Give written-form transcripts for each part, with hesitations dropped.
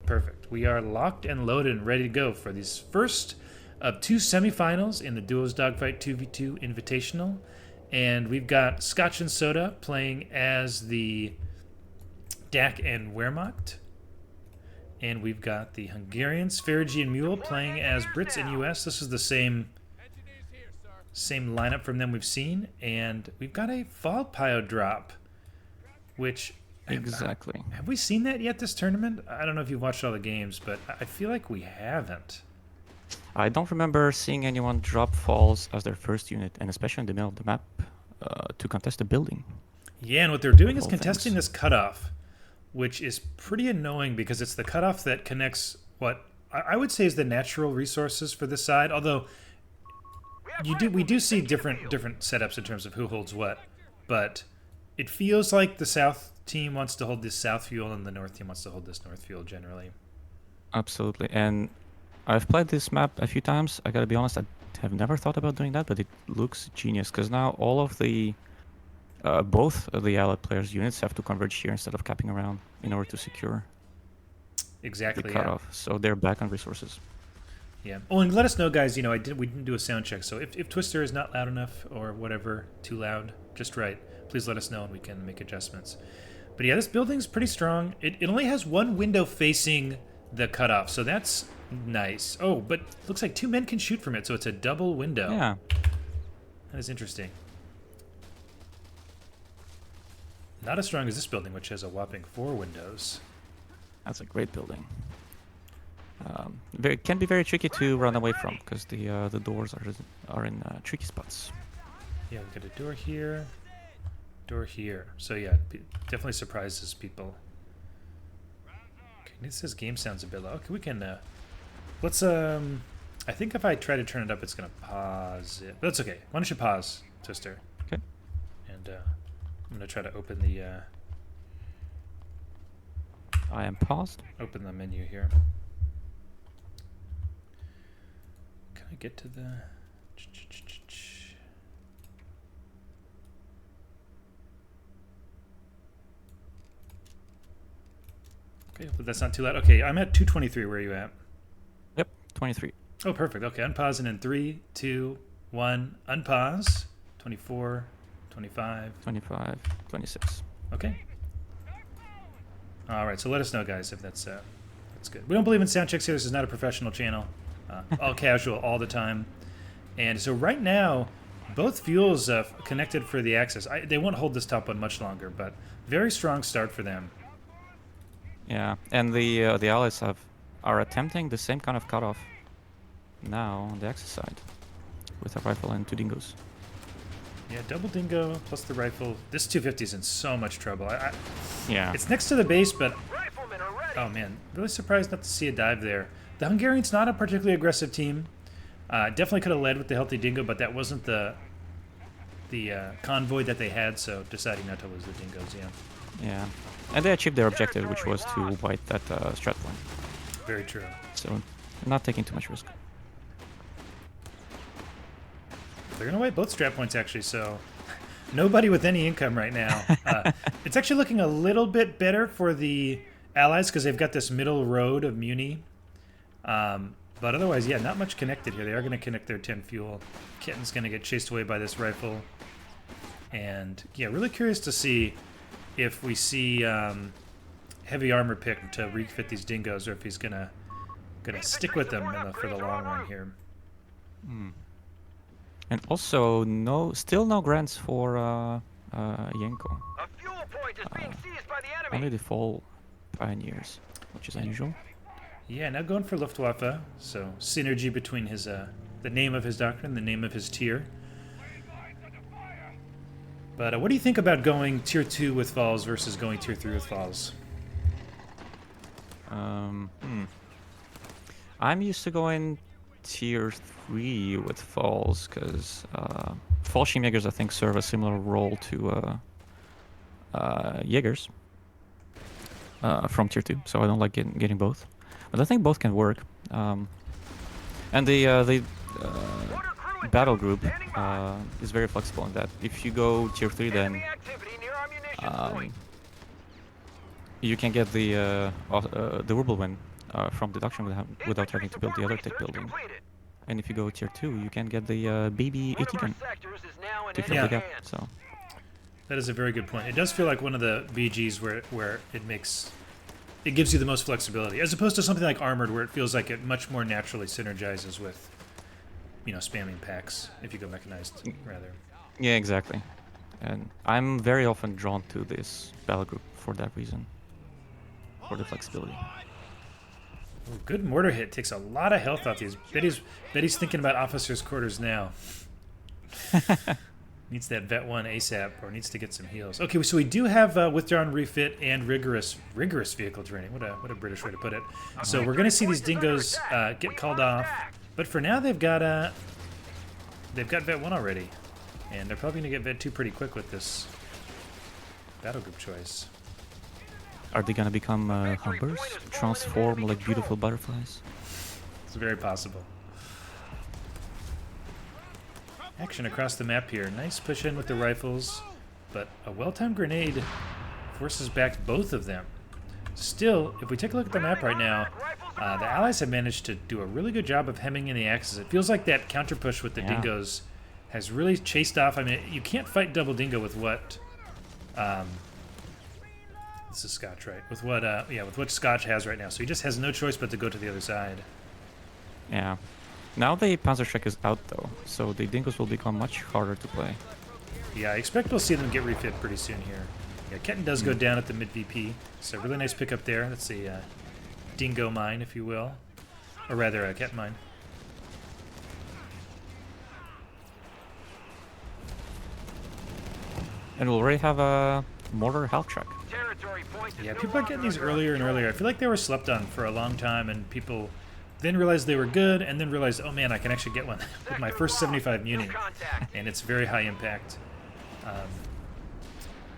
Perfect. We are locked and loaded and ready to go for these first of two semifinals in the Duos Dogfight 2v2 Invitational. And we've got Scotch and Soda playing as the Dak and Wehrmacht. And we've got the Hungarians, Ferigi and Mule, playing as Brits and US. This is the same lineup from them we've seen. And we've got a Falpio drop, which... Exactly. Have we seen that yet this tournament? I don't know if you've watched all the games, but I feel like we haven't. I don't remember seeing anyone drop falls as their first unit, and especially in the middle of the map, to contest a building. Yeah, and what they're doing is Whole contesting things. this cutoff, which is pretty annoying because it's the cutoff that connects what I would say is the natural resources for this side. Although we do see different setups in terms of who holds what, but it feels like the south team wants to hold this south fuel and the north team wants to hold this north fuel generally. Absolutely, and I've played this map a few times. I gotta be honest, I have never thought about doing that, but it looks genius because now all of the both of the allied players' units have to converge here instead of capping around in order to secure Exactly. the cutoff. So they're back on resources. Yeah. Oh, and let us know, guys. You know, we didn't do a sound check, so if Twister is not loud enough or whatever, too loud, just right, please let us know and we can make adjustments. But yeah, this building's pretty strong. It only has one window facing the cutoff, so that's nice. Oh, but looks like two men can shoot from it, so it's a double window. Yeah. That is interesting. Not as strong as this building, which has a whopping 4 windows. That's a great building. Can be very tricky to run away from because the doors are in tricky spots. Yeah, we got a door here. Door here. So yeah, definitely surprises people. Okay, this says game sounds a bit low. Okay, we can let's I think if I try to turn it up it's gonna pause it. But that's okay. Why don't you pause, Twister? Okay. And I'm gonna try to open the I am paused. open the menu here. Can I get to the Okay, but that's not too loud. Okay, I'm at 223. Where are you at? Yep, 23. Oh, perfect. Okay, unpause and in 3, 2, 1, unpause. 24, 25. 25, 26. Okay. All right, so let us know, guys, if that's good. We don't believe in sound checks here. This is not a professional channel. All casual, all the time. And so right now, both fuels connected for the access. They won't hold this top one much longer, but very strong start for them. Yeah, and the allies are attempting the same kind of cutoff now on the Axis side with a rifle and 2 dingoes. Yeah, double dingo plus the rifle. This 250 is in so much trouble. Yeah. It's next to the base, but oh man, really surprised not to see a dive there. The Hungarians not a particularly aggressive team. Definitely could have led with the healthy dingo, but that wasn't the convoy that they had, so deciding not to lose the dingoes. Yeah. Yeah, and they achieved their objective, which was to wipe that strat point. Very true. So, not taking too much risk. They're gonna wipe both strat points actually, so nobody with any income right now. It's actually looking a little bit better for the allies because they've got this middle road of Muni. But otherwise, yeah, not much connected here. They are gonna connect their 10 fuel. Kitten's gonna get chased away by this rifle. And yeah, really curious to see if we see heavy armor pick to refit these dingoes, or if he's gonna stick with them for the long run here. And also, still no grants for Yenko. A fuel point is being seized by the enemy. Only the fall pioneers, which is unusual. Yeah, now going for Luftwaffe, so synergy between his the name of his doctrine, the name of his tier. But what do you think about going tier 2 with falls versus going tier 3 with falls? I'm used to going tier 3 with falls because fall Shimjägers I think serve a similar role to Jaegers from tier 2, so I don't like getting both. But I think both can work. And the battle group is very flexible in that. If you go tier 3, then you can get the whirlwind from deduction without having to build the other tech building. And if you go tier 2, you can get the baby AT gun to fill the gap. So That is a very good point. It does feel like one of the BGs where it gives you the most flexibility, as opposed to something like Armored, where it feels like it much more naturally synergizes with, spamming packs, if you go mechanized, rather. yeah, exactly. And I'm very often drawn to this battle group for that reason, for the flexibility. Ooh, good mortar hit. Takes a lot of health off these. Betty's thinking about officers' quarters now. Needs that vet 1 ASAP, or needs to get some heals. Okay, so we do have withdrawn refit and rigorous vehicle training. What a British way to put it. So we're gonna see these dingoes get called off, but for now they've got vet 1 already, and they're probably gonna get vet 2 pretty quick with this battle group choice. Are they gonna become humbers? Transform like beautiful butterflies? It's very possible. Action across the map here. Nice push in with the rifles, but a well-timed grenade forces back both of them. Still, if we take a look at the map right now, the Allies have managed to do a really good job of hemming in the Axis. It feels like that counter push with the dingoes has really chased off. I mean, you can't fight double dingo with what... this is Scotch, right? With what Scotch has right now. So he just has no choice but to go to the other side. Yeah. Now the Panzerschreck is out though, so the dingoes will become much harder to play. Yeah, I expect we'll see them get refit pretty soon here. Yeah, Ketten does go down at the mid VP, so really nice pickup there. That's a dingo mine, if you will, or rather a Ketten mine. And we'll already have a mortar health track. Yeah, people are getting these earlier and earlier. I feel like they were slept on for a long time, and people then realized they were good, and then realized, oh man, I can actually get one with my first 75 Muni, and it's very high impact.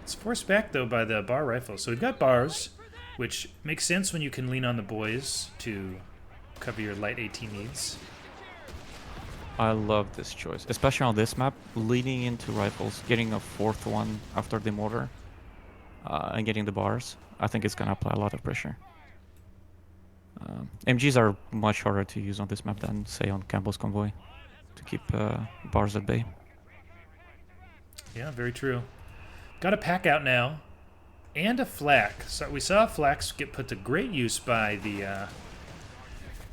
It's forced back though by the bar rifle. So we've got bars, which makes sense when you can lean on the boys to cover your light AT needs. I love this choice, especially on this map, leaning into rifles, getting a 4th one after the mortar, and getting the bars. I think it's gonna apply a lot of pressure. MGs are much harder to use on this map than, say, on Campbell's Convoy, to keep bars at bay. Yeah, very true. Got a pack out now, and a flak. So we saw flaks get put to great use by the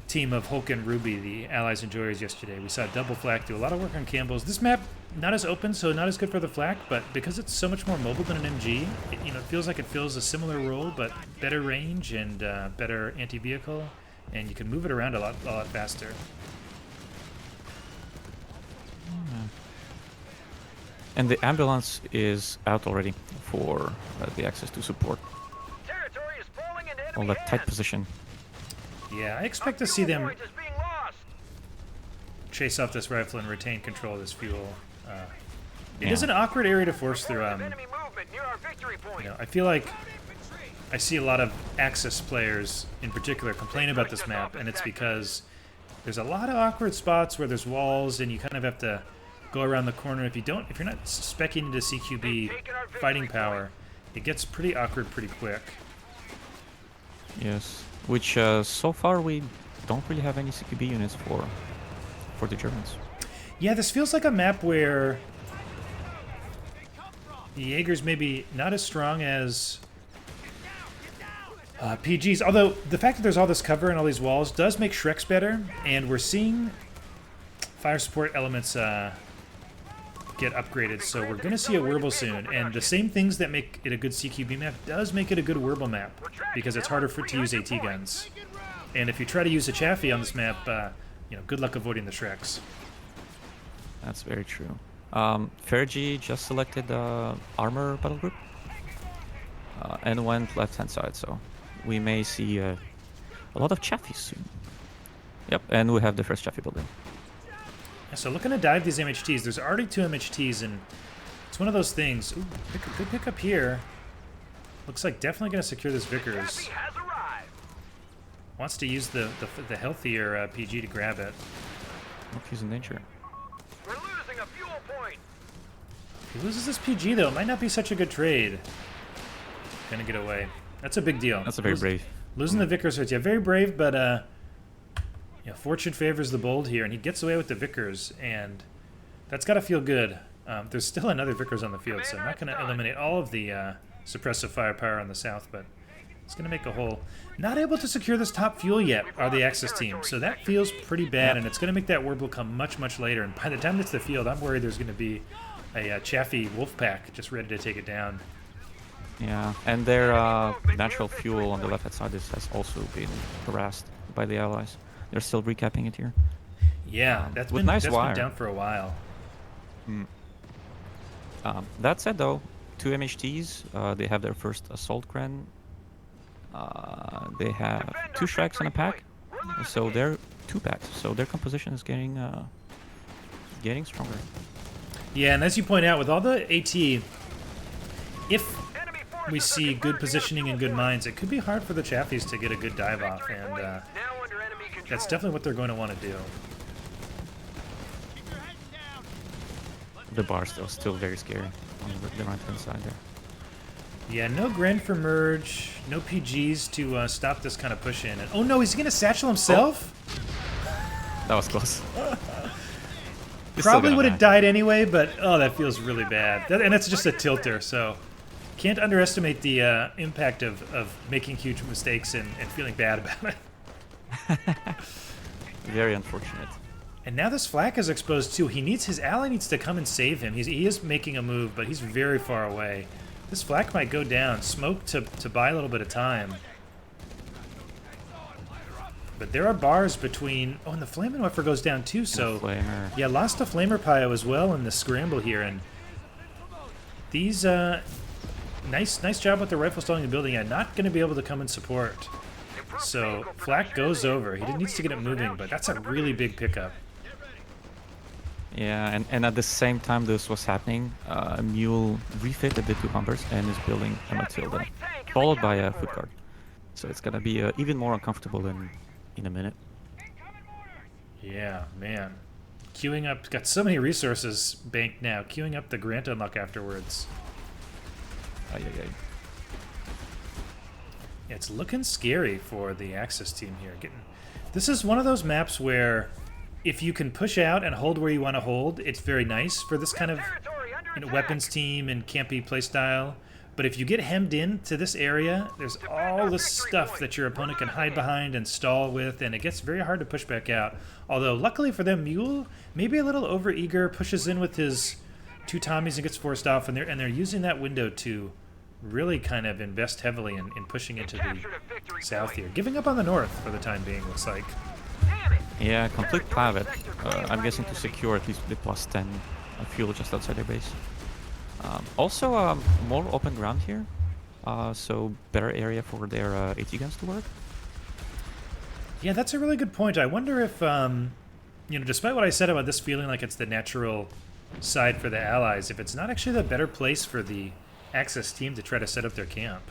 team of Hulk and Ruby, the Allies Enjoyers, yesterday. We saw double flak do a lot of work on Campbell's. This map, not as open, so not as good for the flak, but because it's so much more mobile than an MG, it feels like it fills a similar role, but better range and better anti-vehicle, and you can move it around a lot faster. And the ambulance is out already for the access to support. On that tight position. Yeah, I expect to see them chase off this rifle and retain control of this fuel. It is an awkward area to force through. I feel like I see a lot of Axis players in particular complain about this map, and it's because there's a lot of awkward spots where there's walls and you kind of have to go around the corner. If you're not speccing into CQB fighting power, it gets pretty awkward pretty quick. Yes, which so far we don't really have any CQB units for the Germans. Yeah, this feels like a map where the Jaegers maybe not as strong as PGs, although the fact that there's all this cover and all these walls does make Shreks better, and we're seeing fire support elements get upgraded, so we're going to see a Werble soon, and the same things that make it a good CQB map does make it a good Werble map, because it's harder to use AT guns. And if you try to use a Chaffee on this map, good luck avoiding the Shreks. That's very true. Fergie just selected armor battle group and went left-hand side, so we may see a lot of Chafees soon. Yep, and we have the first Chaffee building. So looking to dive these MHTs. There's already 2 MHTs, and it's one of those things. Ooh, good pickup here. Looks like definitely going to secure this Vickers. Wants to use the healthier PG to grab it. Look, he's in danger. We're losing a fuel point. He loses this PG, though. It might not be such a good trade. Gonna get away. That's a big deal. That's a very brave. Losing the Vickers hurts. Yeah, very brave, but fortune favors the bold here, and he gets away with the Vickers, and that's got to feel good. There's still another Vickers on the field, so I'm not going to eliminate all of the suppressive firepower on the south, but it's going to make a hole. Not able to secure this top fuel yet are the Axis team, so that feels pretty bad, and it's going to make that Warble come much, much later. And by the time it's the field, I'm worried there's going to be a Chaffee wolf pack just ready to take it down. Yeah, and their natural fuel on the left-hand side has also been harassed by the allies. They're still recapping it here. Yeah, that's with been nice wire. Been down for a while. That said, though, 2 MHTs, they have their first assault Kren. They have 2 Shreks in a pack, so they're 2 packs. So their composition is getting stronger. Yeah, and as you point out, with all the AT, if we see good positioning and good mines, it could be hard for the Chaffies to get a good dive off, and that's definitely what they're going to want to do. The bar's still very scary on the right-hand side there. Yeah, no Gren for merge, no PGs to stop this kind of push in. And, oh no, he's going to satchel himself? Oh. That was close. Probably would have died anyway, but oh, that feels really bad. And that's just a tilter, so can't underestimate the impact of making huge mistakes and feeling bad about it. Very unfortunate. And now this flak is exposed too. His ally needs to come and save him. He is making a move, but he's very far away. This flak might go down. Smoke to buy a little bit of time. But there are bars between... Oh, and the Flamin' Weffer goes down too, so... Yeah, lost a Flamer Pyro as well in the scramble here, and... These, nice job with the rifle stalling the building. Yeah, not going to be able to come and support. So, flak goes over. He needs to get it moving, but that's a really big pickup. Yeah, and at the same time this was happening, Mule refitted the 2 Humbers and is building a Matilda, followed by a Foot Guard. So it's gonna be even more uncomfortable in a minute. Yeah, man. Queuing up, got so many resources banked now. Queuing up the Grant unlock afterwards. Ay, ay, ay. It's looking scary for the Axis team here. This is one of those maps where if you can push out and hold where you want to hold, it's very nice for this kind of weapons team and campy playstyle. But if you get hemmed in to this area, there's all this stuff that your opponent can hide behind and stall with, and it gets very hard to push back out. Although, luckily for them, Mule, maybe a little overeager, pushes in with his 2 Tommies and gets forced off, and they're using that window to really kind of invest heavily in pushing into the south here. Giving up on the north for the time being, looks like. Yeah, complete pivot. I'm guessing to secure at least the +10 fuel just outside their base. Also, more open ground here, so better area for their AT guns to work. Yeah, that's a really good point. I wonder if, despite what I said about this feeling like it's the natural side for the Allies, if it's not actually the better place for the Axis team to try to set up their camp.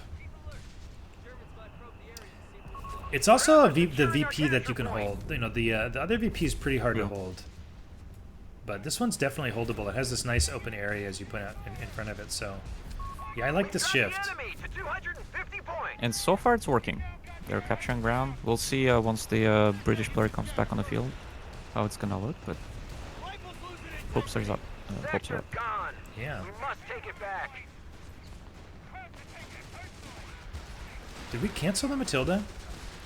It's also the VP that you can hold. The other VP is pretty hard to hold. But this one's definitely holdable. It has this nice open area, as you point out, in front of it. So, yeah, I like this shift. And so far it's working. They're capturing ground. We'll see once the British player comes back on the field how it's gonna look, but hopes are up. Hopes are up. Yeah. Did we cancel the Matilda?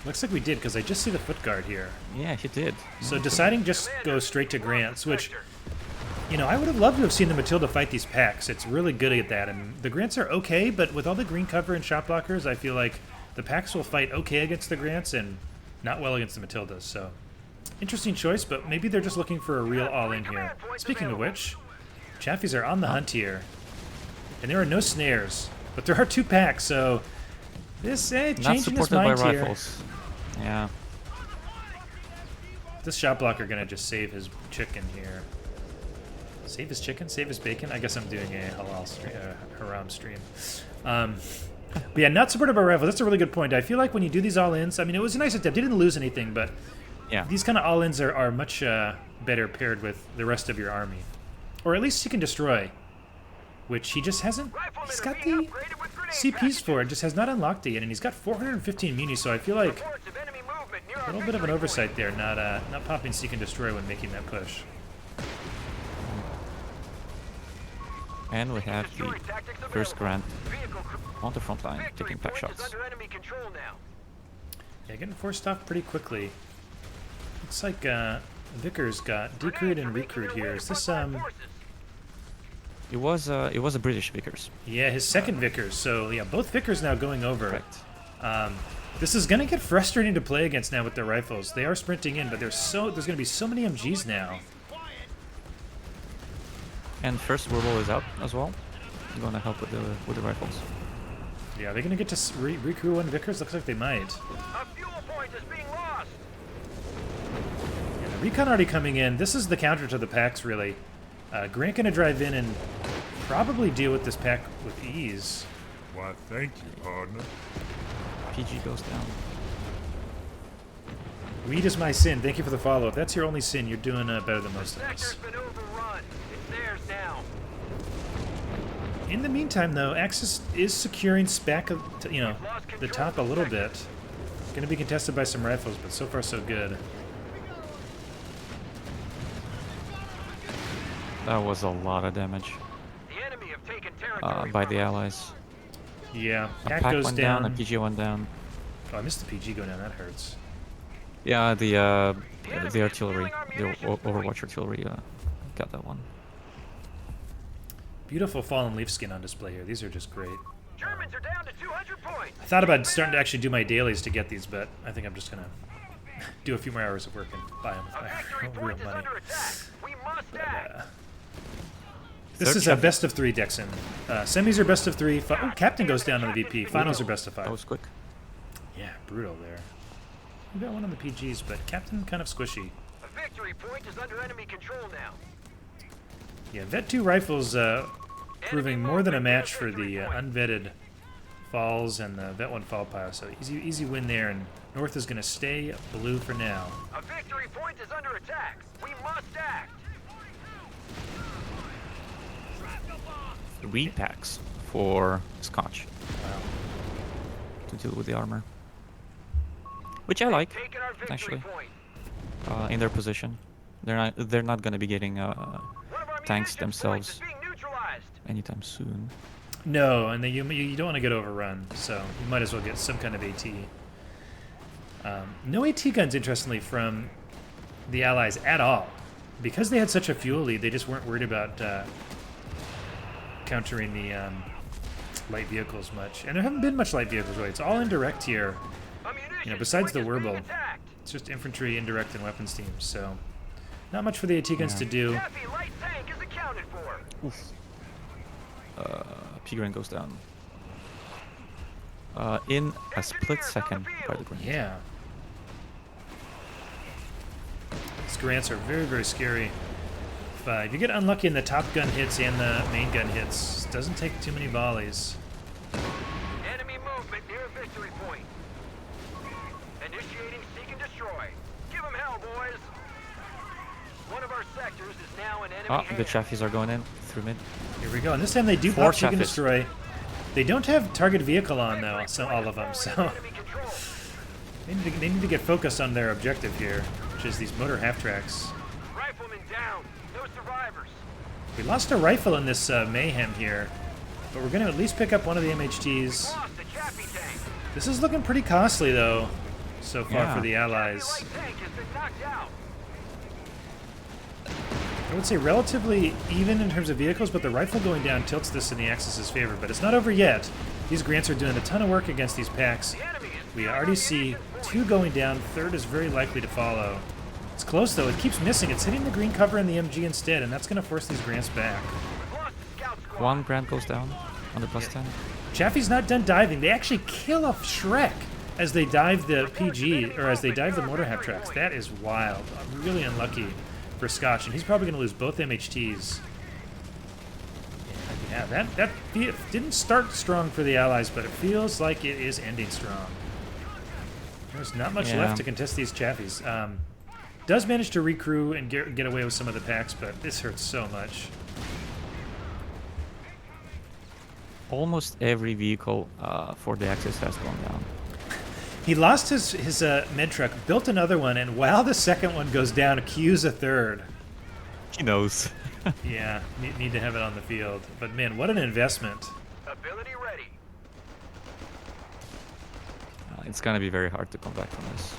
Looks like we did, because I just see the Foot Guard here. Yeah, he did. So deciding just go straight to Grants, which, I would have loved to have seen the Matilda fight these packs. It's really good at that, and the Grants are okay, but with all the green cover and shot blockers, I feel like the packs will fight okay against the Grants and not well against the Matildas, so... Interesting choice, but maybe they're just looking for a real all-in here. Speaking of which, Chaffies are on the hunt here, and there are no snares, but there are 2 packs, so... This, changing his mind here. Rifles. Yeah. This shot blocker gonna just save his chicken here. Save his chicken? Save his bacon? I guess I'm doing a halal stream, haram stream. But yeah, not supported by rifles. That's a really good point. I feel like when you do these all-ins, I mean, it was a nice attempt. He didn't lose anything, but yeah, these kind of all-ins are much better paired with the rest of your army. Or at least he can destroy, which he just hasn't. He's got the... CPs for it, just has not unlocked it yet, and he's got 415 muni, so I feel like Reports of enemy movement near a our little bit of an victory oversight there, not popping Seek and Destroy when making that push. And we have Destroy the tactics first available. Grant Vehicle cr- on the front line, Victory taking back point is shots. under enemy control now. Yeah, getting forced off pretty quickly. Looks like Vickers got decrewed and recrewed here. Is this It was a British Vickers. Yeah, his second Vickers. So yeah, both Vickers now going over. Correct. This is gonna get frustrating to play against now with their rifles. They are sprinting in, but there's gonna be so many MGs now. And first Verbal is out as well. Gonna help with the rifles. Yeah, are they gonna get to recrew one Vickers? Looks like they might. A fuel point is being lost. Yeah, the recon already coming in. This is the counter to the packs, really. Grant gonna drive in and probably deal with this pack with ease. Why, thank you, partner. PG goes down. Weed is my sin. Thank you for the follow. If that's your only sin, you're doing better than most of Sector's us. been overrun. It's theirs now. In the meantime, though, Axis is securing back of, the top a little bit. Going to be contested by some rifles, but so far so good. That was a lot of damage The enemy have taken territory by from the us. allies. Yeah, A pack pack goes went down. down, a PG went down. Oh, I missed the PG going down. That hurts. Yeah, the enemy is artillery, stealing our the munitions Overwatch point. artillery, got that one. Beautiful fallen leaf skin on display here. These are just great. Germans are down to 200 points. I thought about starting to actually do my dailies to get these, but I think I'm just going to do a few more hours of work and buy them with A victory my real point is money. under attack. We must act. This Third is a chapter. best of 3, Dixon. Semis are best of 3. Oh, Captain goes down on the VP. Finals are best of 5. That was quick. Yeah, brutal there. We got one on the PGs, but Captain kind of squishy. A victory point is under enemy control now. Yeah, Vet 2 rifles proving more than a match for the unvetted Falls and the Vet 1 Fall Pile, so easy win there, and North is going to stay blue for now. A victory point is under attack. We must act. 3 packs for Scotch Wow. to deal with the armor, which I like Taking our victory actually. point. In their position. They're not gonna be getting One of our tanks munitions points themselves is being neutralized. anytime soon. No, and then you don't want to get overrun, so you might as well get some kind of AT. No AT guns, interestingly, from the Allies at all. Because they had such a fuel lead, they just weren't worried about countering the light vehicles much. And there haven't been much light vehicles, really. It's all indirect here. A munitions besides point the is being worble. attacked. It's just infantry, indirect, and weapons teams, so not much for the AT guns Yeah. to do. Chaffee light tank is accounted for. Pigrin goes down. In a split second by the Grant. Yeah. These grants are very, very scary. If you get unlucky in the top gun hits and the main gun hits, it doesn't take too many volleys. Enemy movement near a victory point. Initiating seek and destroy. Give them hell, boys. One of our sectors is now in enemy The hands. Chaffies are going in through mid. Here we go. And this time they do 4 pop seek and Chaffees. destroy. They don't have target vehicle on though, so all of them. So Enemy control. they need to get focused on their objective here, which is these motor half tracks. Rifleman down. No survivors. We lost a rifle in this mayhem here, but we're going to at least pick up one of the MHTs. Lost the Chaffee tank. This is looking pretty costly though, so far Yeah. for the Chaffee Allies. light tank has been knocked out. I would say relatively even in terms of vehicles, but the rifle going down tilts this in the Axis' favor. But it's not over yet. These grants are doing a ton of work against these packs. The enemy is We stealing already our see munitions point. 2 going down. Third is very likely to follow. It's close though. It keeps missing. It's hitting the green cover in the MG instead, and that's going to force these grants back. We've lost the scout squad. 1 Grant goes down on the plus 10. Chaffee's not done diving. They actually kill a Shrek as they dive the PG, or as they dive the mortar half tracks. That is wild. Really unlucky for Scotch, and he's probably going to lose both MHTs. Yeah, that didn't start strong for the Allies, but it feels like it is ending strong. There's not much Yeah. left to contest these Chaffies. Does manage to recrew and get away with some of the packs, but this hurts so much. Almost every vehicle for the Axis has gone down. He lost his med truck, built another one, and while the second one goes down, queues a third. He knows. Yeah, need to have it on the field. But man, what an investment. Ability ready. It's gonna be very hard to come back from this.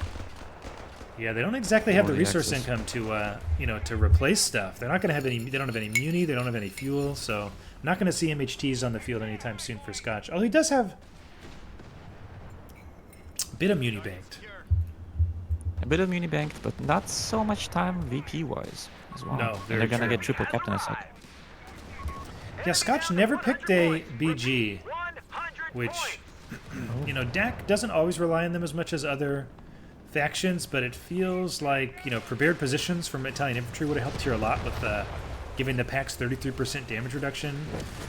Yeah, they don't exactly have Or the the resource Axis. income to to replace stuff. They're not going to have any. They don't have any muni. They don't have any fuel. So not going to see MHTs on the field anytime soon for Scotch. Although he does have a bit of muni banked. A bit of muni banked, but not so much time VP wise as well. No, And very they're gonna true. get triple captain a sec. Yeah, Scotch never picked a BG, 100 which points. Dak doesn't always rely on them as much as other factions, but it feels like prepared positions from Italian infantry would have helped here a lot with giving the packs 33% damage reduction.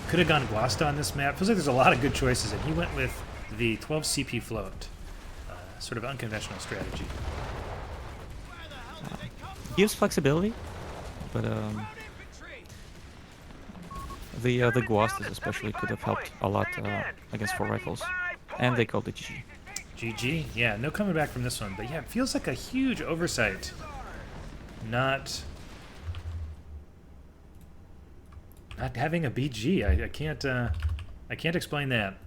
Could have gone Guasta on this map. Feels like there's a lot of good choices, and he went with the 12 CP float, sort of unconventional strategy. Gives flexibility, but the Guastas especially could have helped a lot against 4 rifles, and they called it GG. GG. Yeah, no coming back from this one, but yeah, it feels like a huge oversight. Not having a BG. I can't explain that.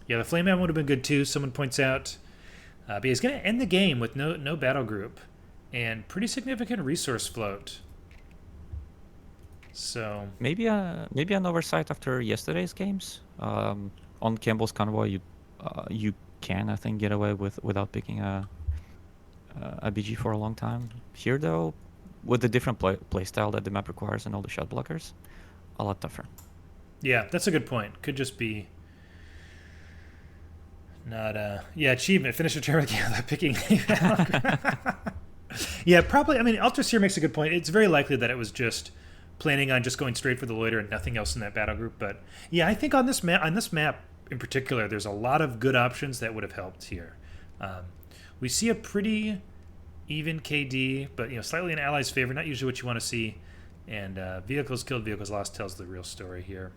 Yeah, the Flame Man would have been good too. Someone points out, but he's going to end the game with no battle group and pretty significant resource float. So Maybe an oversight after yesterday's games. On Campbell's convoy, you can, I think, get away without picking a BG for a long time. Here though, with the different play style that the map requires and all the shot blockers, a lot tougher. yeah, that's a good point. Could just be not achievement. Finish a turn without picking a battle group. Yeah, probably. I mean, Altris here makes a good point. It's very likely that it was just planning on just going straight for the loiter and nothing else in that battle group. But yeah, I think on this map in particular, there's a lot of good options that would have helped here. We see a pretty even KD, but slightly in Allies' favor. Not usually what you want to see. And vehicles killed, vehicles lost tells the real story here.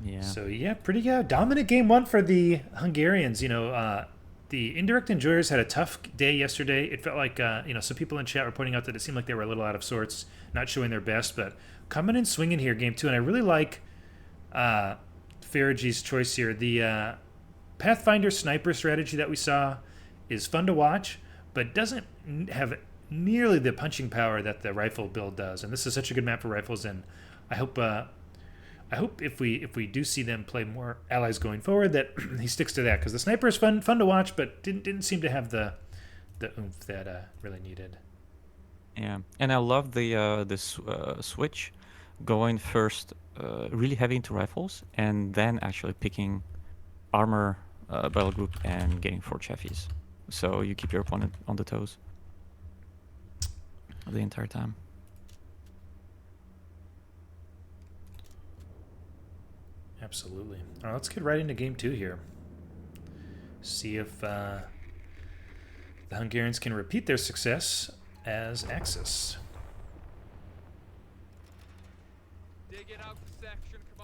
Yeah. So yeah, pretty dominant game one for the Hungarians. The indirect enjoyers had a tough day yesterday. It felt like some people in chat were pointing out that it seemed like they were a little out of sorts, not showing their best, but coming and swinging here game two. And I really like Farage's choice here. The Pathfinder sniper strategy that we saw is fun to watch, but doesn't have nearly the punching power that the rifle build does. And this is such a good map for rifles, and I hope if we do see them play more allies going forward, that he sticks to that, because the sniper is fun to watch, but didn't seem to have the oomph that really needed. Yeah, and I love this switch, going first really heavy into rifles, and then actually picking armor battle group and getting 4 cheffies. So you keep your opponent on the toes the entire time. Absolutely. All right, let's get right into game two here. See if the Hungarians can repeat their success as Axis.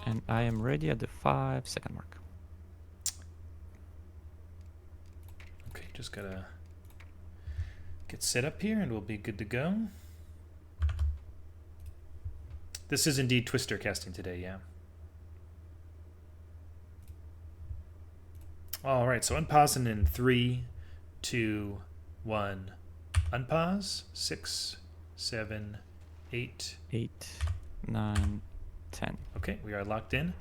And I am ready at the 5-second mark. Okay, just gotta get set up here and we'll be good to go. This is indeed Twister casting today, yeah. All right, so unpausing in 3, 2, 1. Unpause. 6, 7, 8. 8, 9, 10. Okay, we are locked in.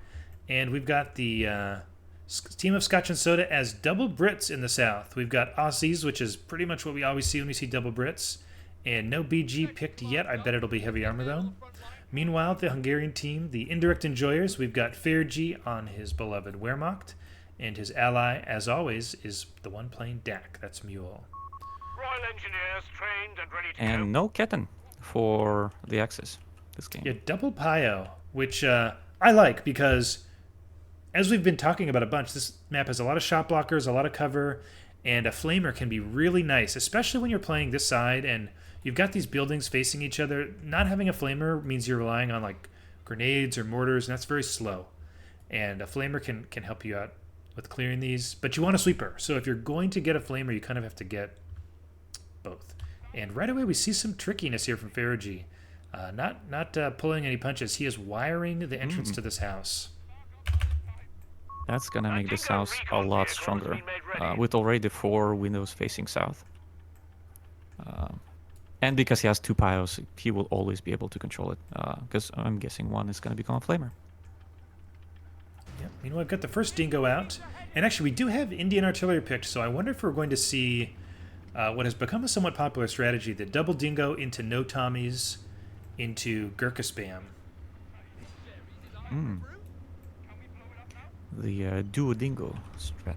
And we've got the team of Scotch and Soda as double Brits in the south. We've got Aussies, which is pretty much what we always see when we see double Brits. And no BG picked yet. I bet it'll be heavy armor, though. Meanwhile, the Hungarian team, the indirect enjoyers, we've got Fergie on his beloved Wehrmacht. And his ally, as always, is the one playing Dak. That's Mule. Royal Engineers trained and ready to go. And no Ketten for the Axis this game. Yeah, double Pio, which I like because, as we've been talking about a bunch, this map has a lot of shot blockers, a lot of cover, and a flamer can be really nice, especially when you're playing this side and you've got these buildings facing each other. Not having a flamer means you're relying on like grenades or mortars, and that's very slow. And a flamer can help you out with clearing these, but you want a sweeper. So if you're going to get a flamer, you kind of have to get both. And right away we see some trickiness here from Ferigi. Not pulling any punches. He is wiring the entrance to this house. That's gonna make this house a lot stronger, with already 4 windows facing south. And because he has 2 piles, he will always be able to control it, because I'm guessing one is gonna become a flamer. Yep. Meanwhile, I've got the first dingo out. And actually, we do have Indian artillery picked, so I wonder if we're going to see what has become a somewhat popular strategy, the double dingo into no Tommies into Gurkha spam. The Duodingo strat.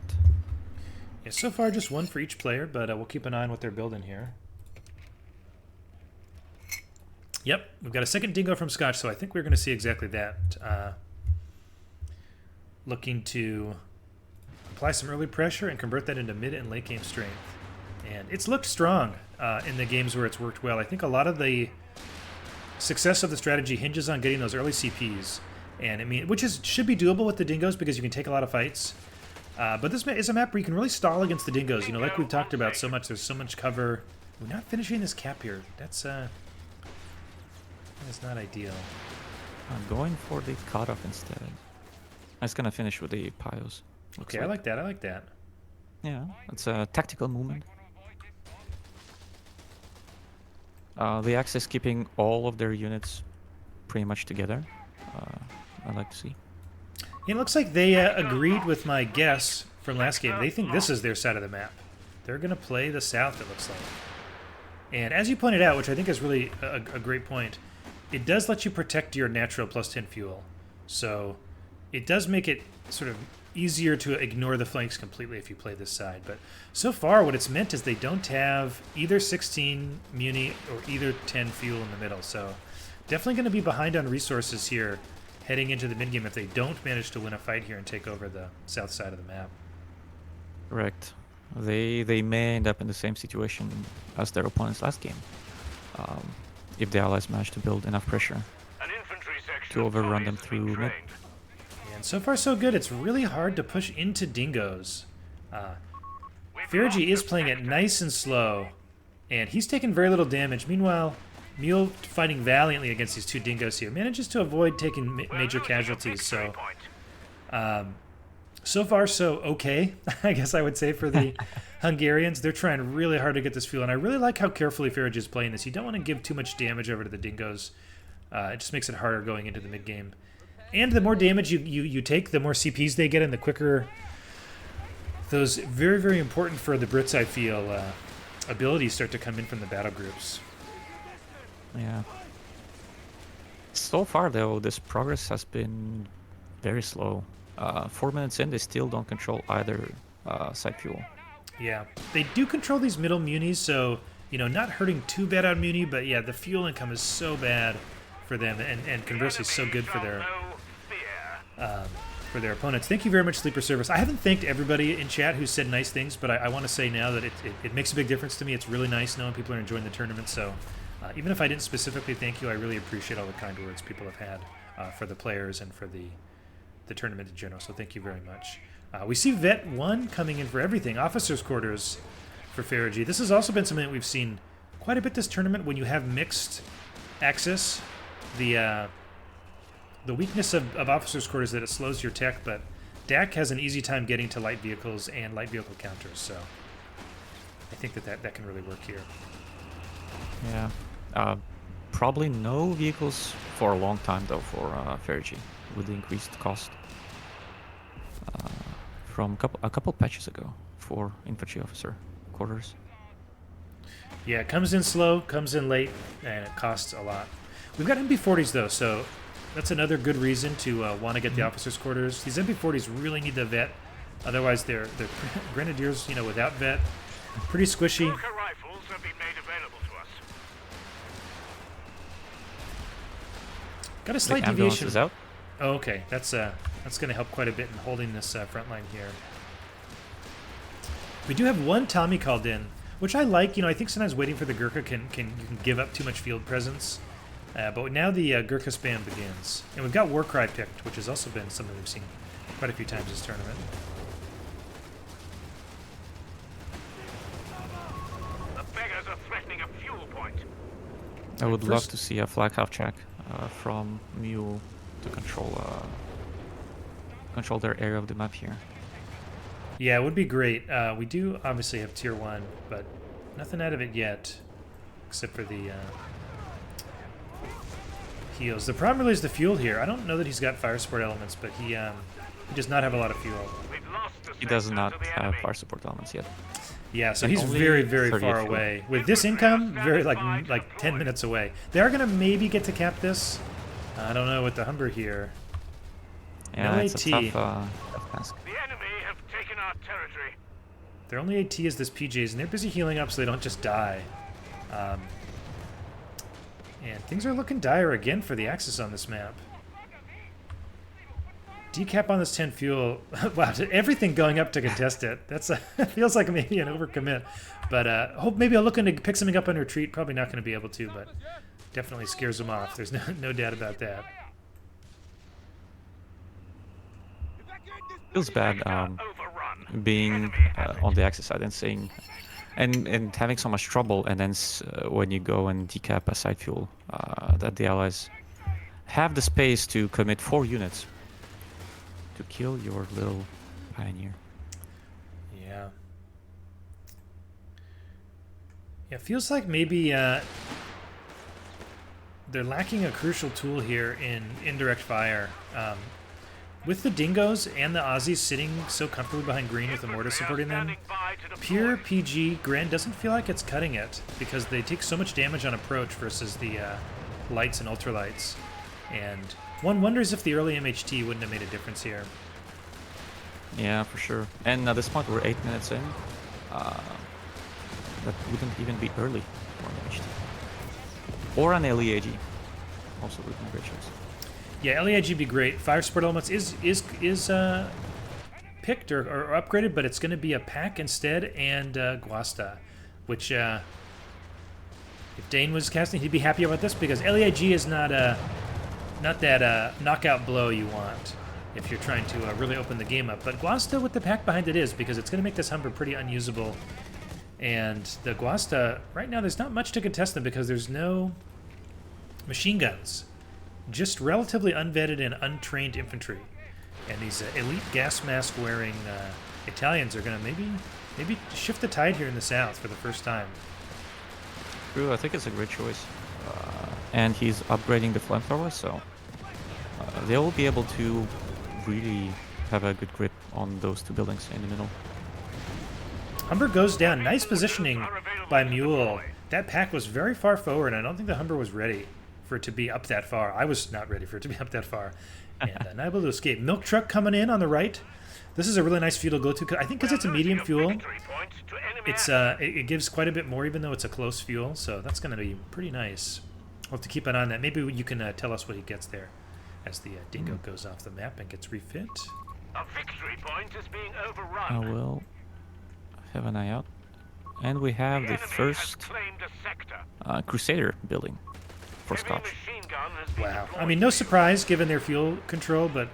Yeah, so far just one for each player, but we'll keep an eye on what they're building here. Yep, we've got a second dingo from Scotch, so I think we're going to see exactly that. Looking to apply some early pressure and convert that into mid and late game strength. And it's looked strong in the games where it's worked well. I think a lot of the success of the strategy hinges on getting those early CPs, and I mean, which should be doable with the dingoes because you can take a lot of fights. But this is a map where you can really stall against the dingoes. You know, like we've talked about so much. There's so much cover. We're not finishing this cap here. That's not ideal. I'm going for the cutoff instead. I was gonna finish with the piles. Okay, I like that. I like that. Yeah, it's a tactical movement. The Axe is keeping all of their units pretty much together. I like to see. It looks like they agreed with my guess from last game. They think this is their side of the map. They're going to play the south, it looks like. And as you pointed out, which I think is really a great point, it does let you protect your natural plus 10 fuel. So it does make it sort of easier to ignore the flanks completely if you play this side. But so far what it's meant is they don't have either 16 muni or either 10 fuel in the middle. So definitely going to be behind on resources here heading into the mid-game if they don't manage to win a fight here and take over the south side of the map. Correct. They may end up in the same situation as their opponents last game, if the Allies manage to build enough pressure to overrun them through mid. And so far so good. It's really hard to push into dingoes. Ferigi is playing it nice and slow, and he's taken very little damage. Meanwhile, Mule, fighting valiantly against these 2 dingoes here, manages to avoid taking major casualties. So, so far so okay, I guess I would say, for the Hungarians. They're trying really hard to get this fuel, and I really like how carefully Ferigi is playing this. You don't want to give too much damage over to the dingoes. It just makes it harder going into the mid-game. And the more damage you take, the more CPs they get, and the quicker those very, very important for the Brits, I feel, abilities start to come in from the battle groups. Yeah. So far, though, this progress has been very slow. 4 minutes in, they still don't control either side fuel. Yeah, they do control these middle munis, so, you know, not hurting too bad on muni, but yeah, the fuel income is so bad for them, and conversely so good for their opponents. Thank you very much, Sleeper Service. I haven't thanked everybody in chat who said nice things, but I want to say now that it makes a big difference to me. It's really nice knowing people are enjoying the tournament, so even if I didn't specifically thank you, I really appreciate all the kind words people have had for the players and for the tournament in general, so thank you very much. We see Vet 1 coming in for everything. Officers' quarters for Ferigi. This has also been something that we've seen quite a bit this tournament when you have mixed access. The weakness of officers' quarters is that it slows your tech, but DAC has an easy time getting to light vehicles and light vehicle counters, so I think that can really work here. Yeah. Probably no vehicles for a long time, though, for Ferigi, with the increased cost. From a couple patches ago for infantry officer quarters. Yeah, it comes in slow, comes in late, and it costs a lot. We've got MP40s, though, so that's another good reason to want to get the officers' quarters. These MP40s really need the vet. Otherwise, they're grenadiers, you know, without vet. Pretty squishy. Rifles have been made available to us. Got a slight The ambulance deviation. is out. Oh, okay. That's going to help quite a bit in holding this front line here. We do have one Tommy called in, which I like. You know, I think sometimes waiting for the Gurkha you can give up too much field presence. But now the Gurkha spam begins. And we've got Warcry picked, which has also been something we've seen quite a few times this tournament. The beggars are threatening a fuel point. I would love First- to see a flag half check from Mule to control their area of the map here. Yeah, it would be great. We do obviously have tier 1, but nothing out of it yet, except for the heals. The problem really is the fuel here. I don't know that he's got fire support elements, but he does not have a lot of fuel. We've lost the He does sector not to the have enemy. far support elements yet. Yeah, so And he's only very, very 38 far fuel. away. With this income, very like 10 minutes away. They are gonna maybe get to cap this. I don't know with the Humber here. Yeah, No it's a AT. tough task. The enemy have taken our territory. Their only AT is this PJs, and they're busy healing up so they don't just die. And things are looking dire again for the Axis on this map. Decap on this 10 fuel. Wow, everything going up to contest it. That's feels like maybe an overcommit. But hope maybe I'll look into pick something up on retreat. Probably not going to be able to, but definitely scares them off. There's no doubt about that. Feels bad Overrun. being on the Axis side and saying, and having so much trouble, and then when you go and decap a side fuel, that the allies have the space to commit 4 units to kill your little pioneer. Yeah. Yeah, it feels like maybe they're lacking a crucial tool here in indirect fire. With the Dingoes and the Aussies sitting so comfortably behind green with the mortar supporting them, pure PG, Grand doesn't feel like it's cutting it because they take so much damage on approach versus the lights and ultralights. And one wonders if the early MHT wouldn't have made a difference here. Yeah, for sure. And at this point, we're 8 minutes in. That wouldn't even be early for an MHT. Or an LEAG. Also would be great choice. Yeah, LEIG would be great. Fire support elements is picked or upgraded, but it's going to be a pack instead and Guasta, which if Dane was casting, he'd be happy about this because LEIG is not that knockout blow you want if you're trying to really open the game up. But Guasta with the pack behind it is because it's going to make this Humber pretty unusable. And the Guasta, right now, there's not much to contest them because there's no machine guns. Just relatively unvetted and untrained infantry. And these elite gas mask wearing Italians are going to maybe shift the tide here in the south for the first time. True, I think it's a great choice. And he's upgrading the flamethrower, so they will be able to really have a good grip on those 2 buildings in the middle. Humber goes down. Nice positioning by Mule. That pack was very far forward, and I don't think the Humber was ready for it to be up that far. I was not ready for it to be up that far. And not able to escape. Milk truck coming in on the right. This is a really nice fuel to go to. I think because it's a medium fuel, it gives quite a bit more even though it's a close fuel. So that's going to be pretty nice. We'll have to keep an eye on that. Maybe you can tell us what he gets there as the Dingo goes off the map and gets refit. A victory point is being I overrun. will have an eye out. And we have the enemy has first claimed a sector. Crusader building for Heavy Scotch. machine gun has been Wow. deployed. I mean, no surprise given their fuel control, but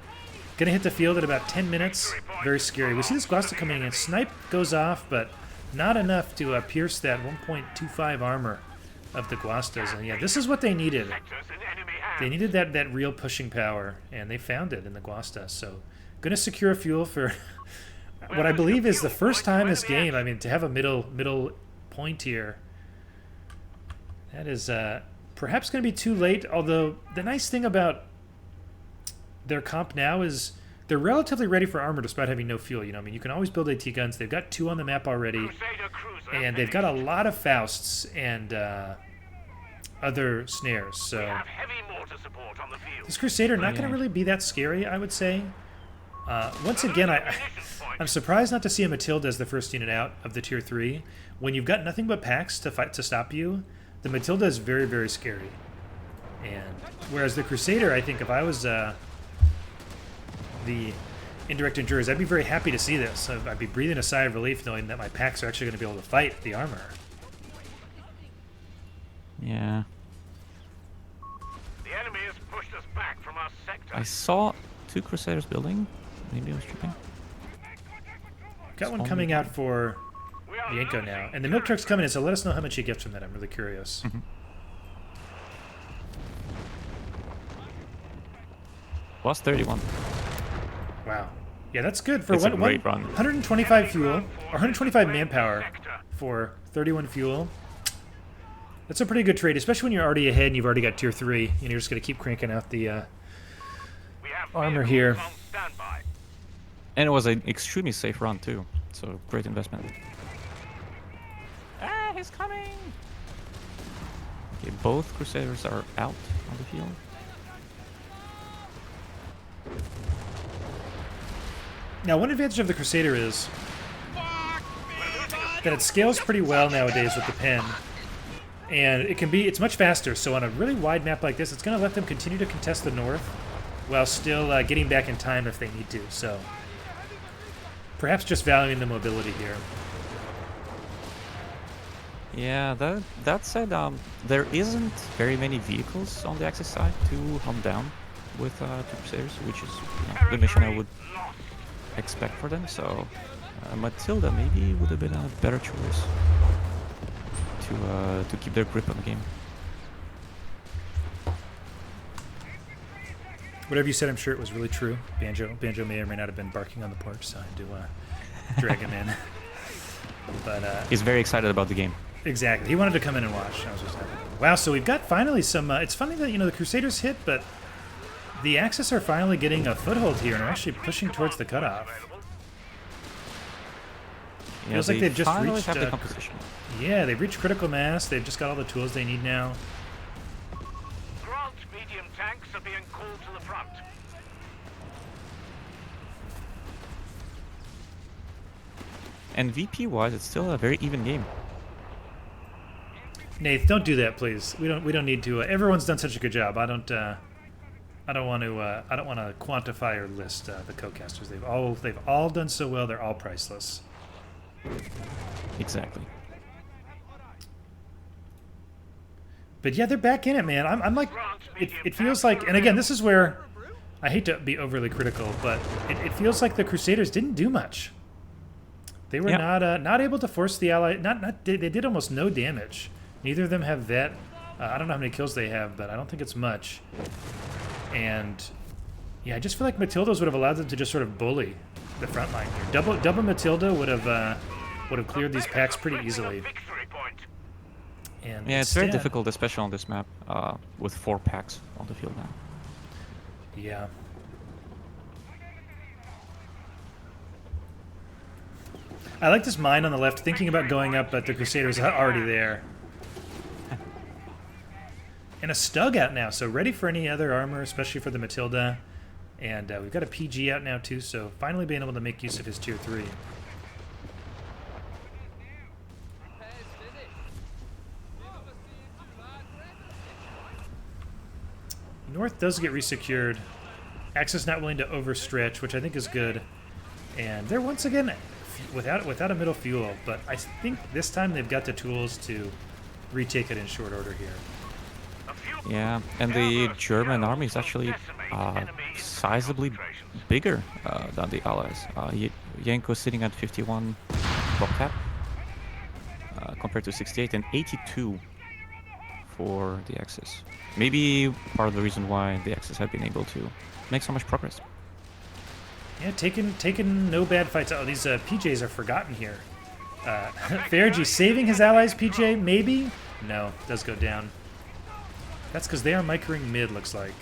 going to hit the field at about 10 minutes. Very scary. We see this Guasta coming in. Snipe goes off, but not enough to pierce that 1.25 armor of the Guastas. And yeah, this is what they needed. Sectors in enemy hands. They needed that real pushing power, and they found it in the Guasta. So, going to secure a fuel for what I believe is the first time this game. I mean, to have a middle point here, that is perhaps going to be too late. Although the nice thing about their comp now is they're relatively ready for armor despite having no fuel. You know, I mean, you can always build AT guns. They've got 2 on the map already, Crusader cruiser and they've got a lot of Fausts and other snares. So. have heavy mortar support on the field. This Crusader not going yeah. to really be that scary, I would say. Once again, I'm surprised not to see a Matilda as the first unit out of the tier 3. When you've got nothing but packs to fight to stop you, the Matilda is very, very scary. And whereas the Crusader, I think if I was the indirect endurers, I'd be very happy to see this. I'd be breathing a sigh of relief knowing that my packs are actually going to be able to fight the armor. Yeah. our sector. I saw 2 Crusaders building. Maybe I was tripping. Got one Only coming out one. for We are Yanko losing now. And the milk truck's coming in, so let us know how much he gets from that. I'm really Mm-hmm. curious. Was 31. Wow. Yeah, that's good for It's a great run. 125 fuel, or 125 manpower for 31 fuel. That's a pretty good trade, especially when you're already ahead and you've already got tier 3, and you're just going to keep cranking out the We have armor vehicles here. on standby. And it was an extremely safe run too. So great investment. Ah, he's coming! Okay, both Crusaders are out on the field. Now, one advantage of the Crusader is that it scales pretty well nowadays with the pen. And it's much faster, so on a really wide map like this, it's going to let them continue to contest the north while still getting back in time if they need to. So perhaps just valuing the mobility here. Yeah, that said, there isn't very many vehicles on the Axis side to hunt down with 2 Crusaders, which is the mission I would expect for them. So Matilda maybe would have been a better choice to keep their grip on the game. Whatever you said, I'm sure it was really true. Banjo may or may not have been barking on the porch, so I had to drag him in. But He's very excited about the game. exactly, he wanted to come in and watch. I was just happy. Wow, so we've got finally some. It's funny that the Crusaders hit, but the Axis are finally getting a foothold here and are actually pushing towards the cutoff. Yeah, Feels like they they've just finally reached, have the composition. Yeah, they've reached critical mass. They've just got all the tools they need now. Grant medium tanks are being called to the front. And VP-wise, it's still a very even game. Nath, don't do that, please. We don't need to. Everyone's done such a good job. I don't want to quantify or list the co-casters. They've all done so well. They're all priceless. Exactly. But yeah, they're back in it, man. I'm like, it feels like, and again, this is where I hate to be overly critical, but it feels like the Crusaders didn't do much. They were not able to force the ally. They did almost no damage. Neither of them have vet. I don't know how many kills they have, but I don't think it's much. And yeah, I just feel like Matildas would have allowed them to just sort of bully the front line here. Double Matilda would have cleared these packs pretty easily. And Yeah, it's very instead- difficult, especially on this map, with 4 packs on the field now. Yeah. I like this mine on the left, thinking about going up, but the Crusaders are already there. And a Stug out now, so ready for any other armor, especially for the Matilda. And we've got a PG out now too, so finally being able to make use of his tier 3. North does get resecured. Axis not willing to overstretch, which I think is good. And they're once again without a middle fuel, but I think this time they've got the tools to retake it in short order here. Yeah, and the German army is actually sizably bigger than the Allies. Yanko sitting at 51 block cap compared to 68 and 82 for the Axis. Maybe part of the reason why the Axis have been able to make so much progress. Yeah, taking no bad fights. Oh, these PJs are forgotten here. Fergie saving his allies, PJ, maybe? No, does go down. That's because they are microing mid, looks like.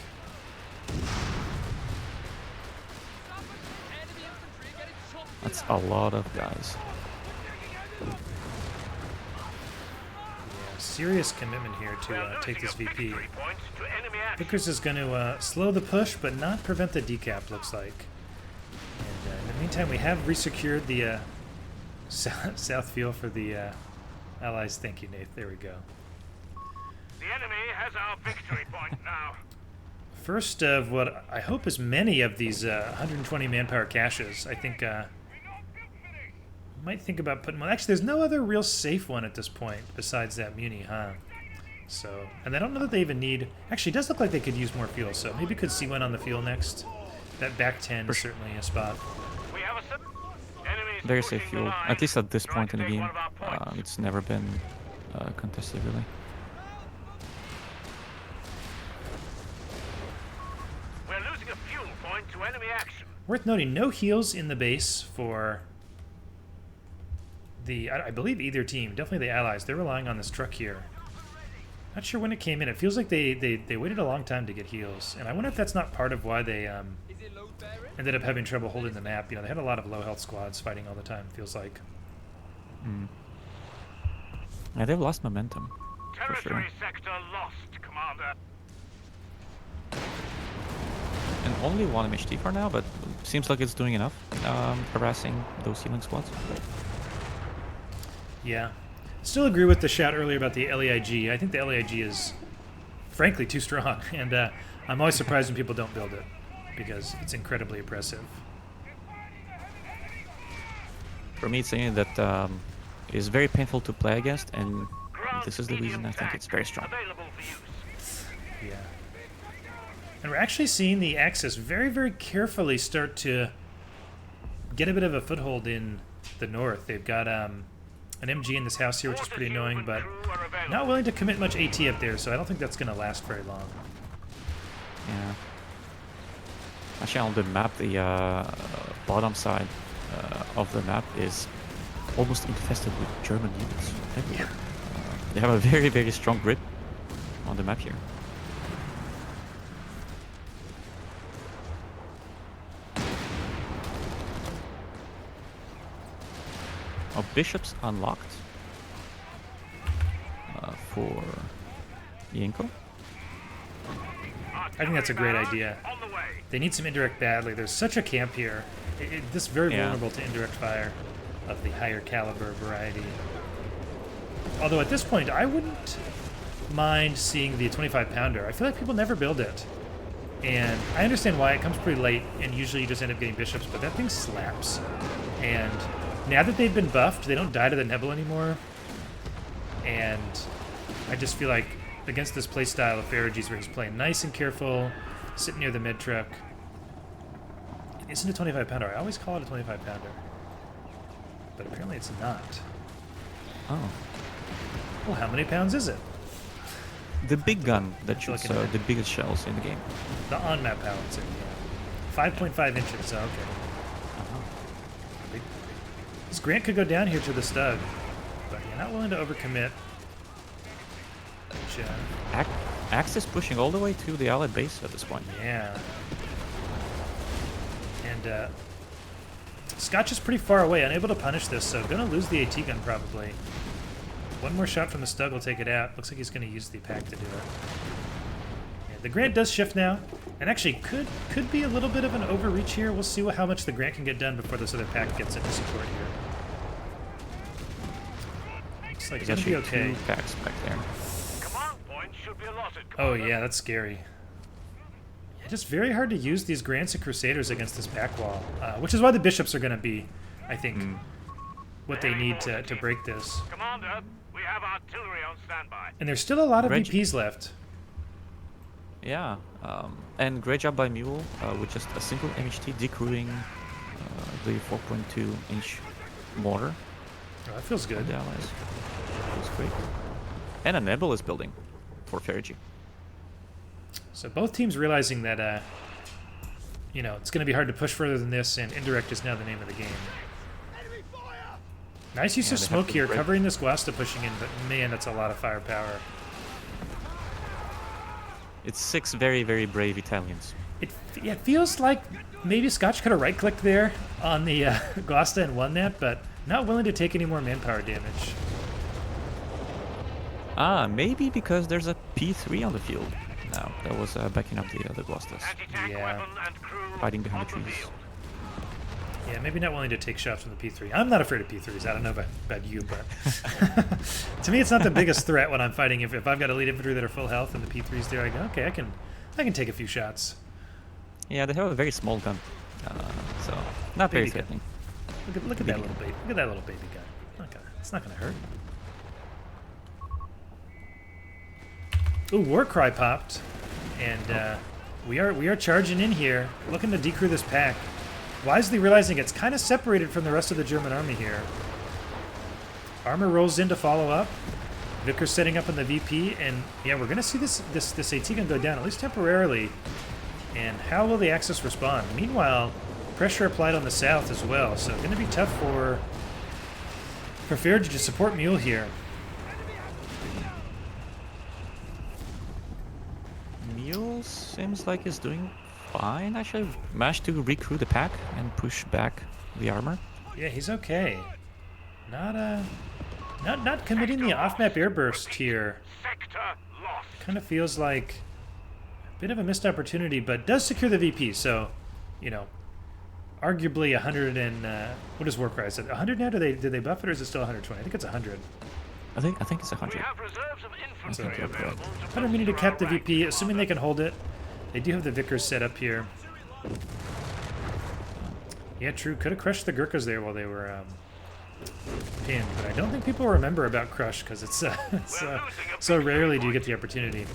That's a lot of guys. Yeah, serious commitment here to take this VP. Vickers is going to slow the push, but not prevent the decap, looks like. And in the meantime, we have resecured the south field for the allies. Thank you, Nate. There we go. The enemy has our victory point now. First of what I hope is many of these 120 manpower caches. I think might think about putting one. Actually, there's no other real safe one at this point besides that Muni, huh? So, and I don't know that they even need... Actually, it does look like they could use more fuel, so maybe could see one on the fuel next. That back 10 is certainly a spot. We have a enemies Very safe pushing the fuel, line, at least at this trying point to in the take game. one of our points. It's never been contested, really. We're losing a fuel point to enemy action. Worth noting, no heals in the base for the... I believe either team. Definitely the Allies. They're relying on this truck here. Not sure when it came in. It feels like they waited a long time to get heals. And I wonder if that's not part of why they ended up having trouble holding the map. You know, they had a lot of low health squads fighting all the time, feels like. Yeah, they've lost momentum, for sure. Territory sector lost, Commander. And only one MHT for now, but seems like it's doing enough, harassing those healing squads. Yeah. Still agree with the shout earlier about the LEIG. I think the LEIG is, frankly, too strong. And I'm always surprised when people don't build it, because it's incredibly oppressive. For me, it's something that is very painful to play against, and this is the reason I think it's very strong. Available for use. Yeah. And we're actually seeing the Axis very, very carefully start to get a bit of a foothold in the north. They've got an MG in this house here, which is pretty annoying, but not willing to commit much AT up there, so I don't think that's going to last very long. Yeah. Actually, on the map, the bottom side of the map is almost infested with German units everywhere. They have a very, very strong grip on the map here. Oh, bishops unlocked for Yinko. I think that's a great idea. On the way. They need some indirect badly. There's such a camp here. This is very Yeah. vulnerable to indirect fire of the higher caliber variety. Although at this point, I wouldn't mind seeing the 25-pounder. I feel like people never build it. And I understand why. It comes pretty late, and usually you just end up getting bishops, but that thing slaps. And now that they've been buffed, they don't die to the Nebel anymore. And I just feel like against this playstyle of Farage's where he's playing nice and careful, sitting near the mid truck. It isn't a 25-pounder. I always call it a 25-pounder. But apparently it's not. Oh. Well, how many pounds is it? The big gun that You're shoots looking at the biggest shells in the game. The on-map balancing, yeah. 5.5 inches, okay. This Grant could go down here to the Stug, but you're not willing to overcommit. Which, Axis pushing all the way to the Allied base at this point. yeah. And Scotch is pretty far away, unable to punish this, so gonna lose the AT gun probably. One more shot from the Stug will take it out. Looks like he's gonna use the pack to do it. Yeah, the Grant does shift now, and actually could be a little bit of an overreach here. We'll see how much the Grant can get done before this other pack gets into support here. Looks like it's There's gonna be actually okay. two packs back there. Command point should be allotted, Oh Commander. yeah, that's scary. Yeah, just very hard to use these Grants and Crusaders against this back wall, which is why the Bishops are going to be, I think, what they need to break this. Commander, we have artillery on standby. And there's still a lot of Reg- VPs left. Yeah, and great job by Mule with just a single MHT decrewing the 4.2-inch mortar Oh, that feels of good. the Allies. That was great. And a Nebel is building for Fergie. So both teams realizing that, you know, it's going to be hard to push further than this, and indirect is now the name of the game. Nice use Yeah, of they have smoke to here, break- covering this Guasta pushing in, but man, that's a lot of firepower. It's 6 very, very brave Italians. It feels like maybe Scotch could have right-clicked there on the Guasta and won that, but not willing to take any more manpower damage. Ah, maybe because there's a P3 on the field now that was backing up the other Glastas, Anti-tank Yeah. weapon and crew hiding behind the on trees. field. Yeah, maybe not willing to take shots from the P3. I'm not afraid of P3s. I don't know about you, but to me, it's not the biggest threat when I'm fighting. If I've got elite infantry that are full health and the P3's there, I go, okay, I can take a few shots. Yeah, they have a very small gun, so not very Baby gun. threatening. Look at that little baby. Look at that little baby gun. It's not gonna hurt. Ooh, Warcry popped. And we are charging in here, looking to decrew this pack. Wisely realizing it's kind of separated from the rest of the German army here. Armor rolls in to follow up. Vickers setting up in the VP, and yeah, we're gonna see this AT gun go down, at least temporarily. And how will the Axis respond? Meanwhile, pressure applied on the south as well, so gonna be tough for Fergie to support Mule here. Mule seems like he's doing fine. Actually, managed to recruit the pack and push back the armor. Yeah, he's okay. Not committing the off-map airburst here. Sector lost. Kind of feels like a bit of a missed opportunity, but does secure the VP. So, you know, arguably 100 and what is Warcry? Is it 100 now? Did they buff it, or is it still 120? I think it's 100. I think it's We 100. have reserves of infantry Okay, available to 100 meaning to bolster cap our the VP, ranks. assuming they can hold it. They do have the Vickers set up here. Yeah, true. Could have crushed the Gurkhas there while they were pinned, but I don't think people remember about Crush because it's so rarely do you get the opportunity.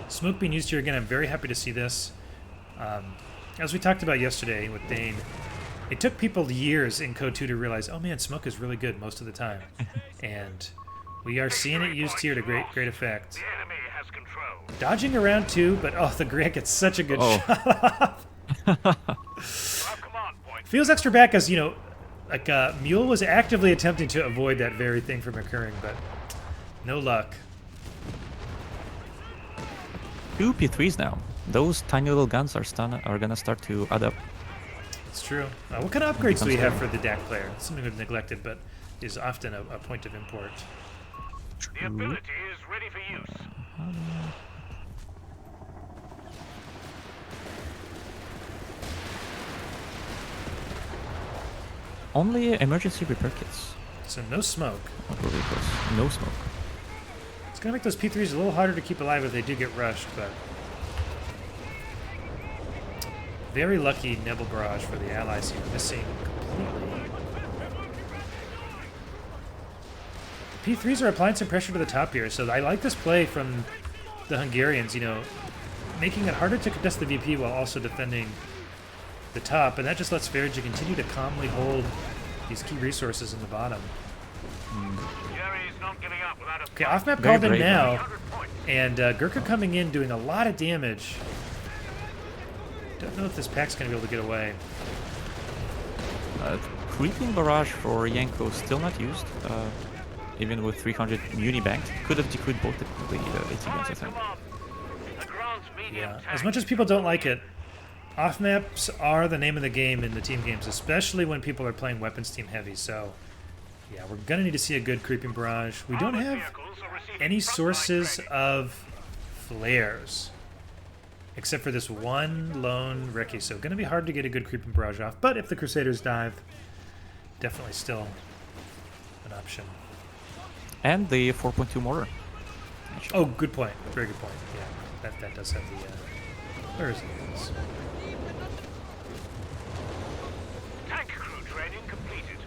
Smoke being used here again. I'm very happy to see this. As we talked about yesterday with Dane, it took people years in Code 2 to realize, oh man, smoke is really good most of the time, and we are seeing it used here to great effect. The enemy has control. Dodging around too, but oh, the Grant gets such a good Oh. shot off. Our command point. Feels extra back as, you know, like Mule was actively attempting to avoid that very thing from occurring, but no luck. 2 P3s now. Those tiny little guns are gonna start to add up. It's true. What kind of upgrades do we have for the DAC player? It's something we've neglected, but is often a point of import. The ability is ready for use. Only emergency repair kits. So no smoke. Not really close. No smoke. It's going to make those P3s a little harder to keep alive if they do get rushed, but... Very lucky Nebel Barrage for the Allies here, missing completely. P3s are applying some pressure to the top here, so I like this play from the Hungarians, you know, making it harder to contest the VP while also defending the top, and that just lets Fergie continue to calmly hold these key resources in the bottom. Jerry's not giving up without a Okay, fight. off-map Very called in brave, now, 100 points. and Gurkha coming in doing a lot of damage. Don't know if this pack's going to be able to get away. Creeping barrage for Yanko still not used. Even with 300 Muni banked, could have decreed both the AT guns, I think. Come on. The Grant's medium Yeah, tank. as much as people don't like it, off-maps are the name of the game in the team games, especially when people are playing weapons team heavy. So, yeah, we're going to need to see a good creeping barrage. We don't Armored have vehicles are receiving any frontline sources training. of flares, except for this one lone recce. So, going to be hard to get a good creeping barrage off. But if the Crusaders dive, definitely still an option. And the 4.2 mortar. Oh, good point. Very good point. Yeah, that does have the. Where is it? Tank crew training completed.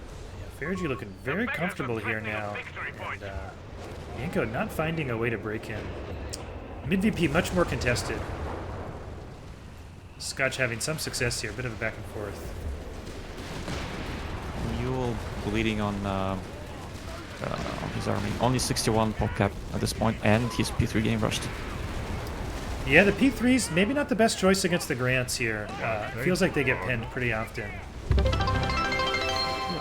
Yeah, Fergie looking very Beggars comfortable are here threatening a now. victory point. And Yanko not finding a way to break in. Mid VP much more contested. Scotch having some success here, a bit of a back and forth. Mule bleeding on his army. Only 61 pop cap at this point, and his P3 getting rushed. Yeah, the P3s maybe not the best choice against the Grants here. Feels like they get pinned pretty often. Ooh,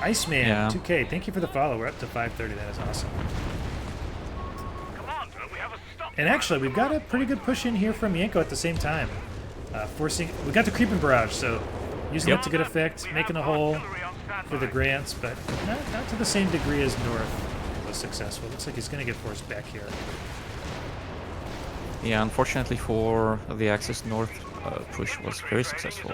Iceman, Yeah. 2K, thank you for the follow. We're up to 530. That is awesome. Commander, we have a stop. And actually, we've got a pretty good push in here from Yanko at the same time. We got the creeping barrage, so using Yep. that to good effect, making a hole for the Grants, but not to the same degree as North was successful. Looks like he's going to get forced back here. Yeah, unfortunately for the Axis, North push was very successful.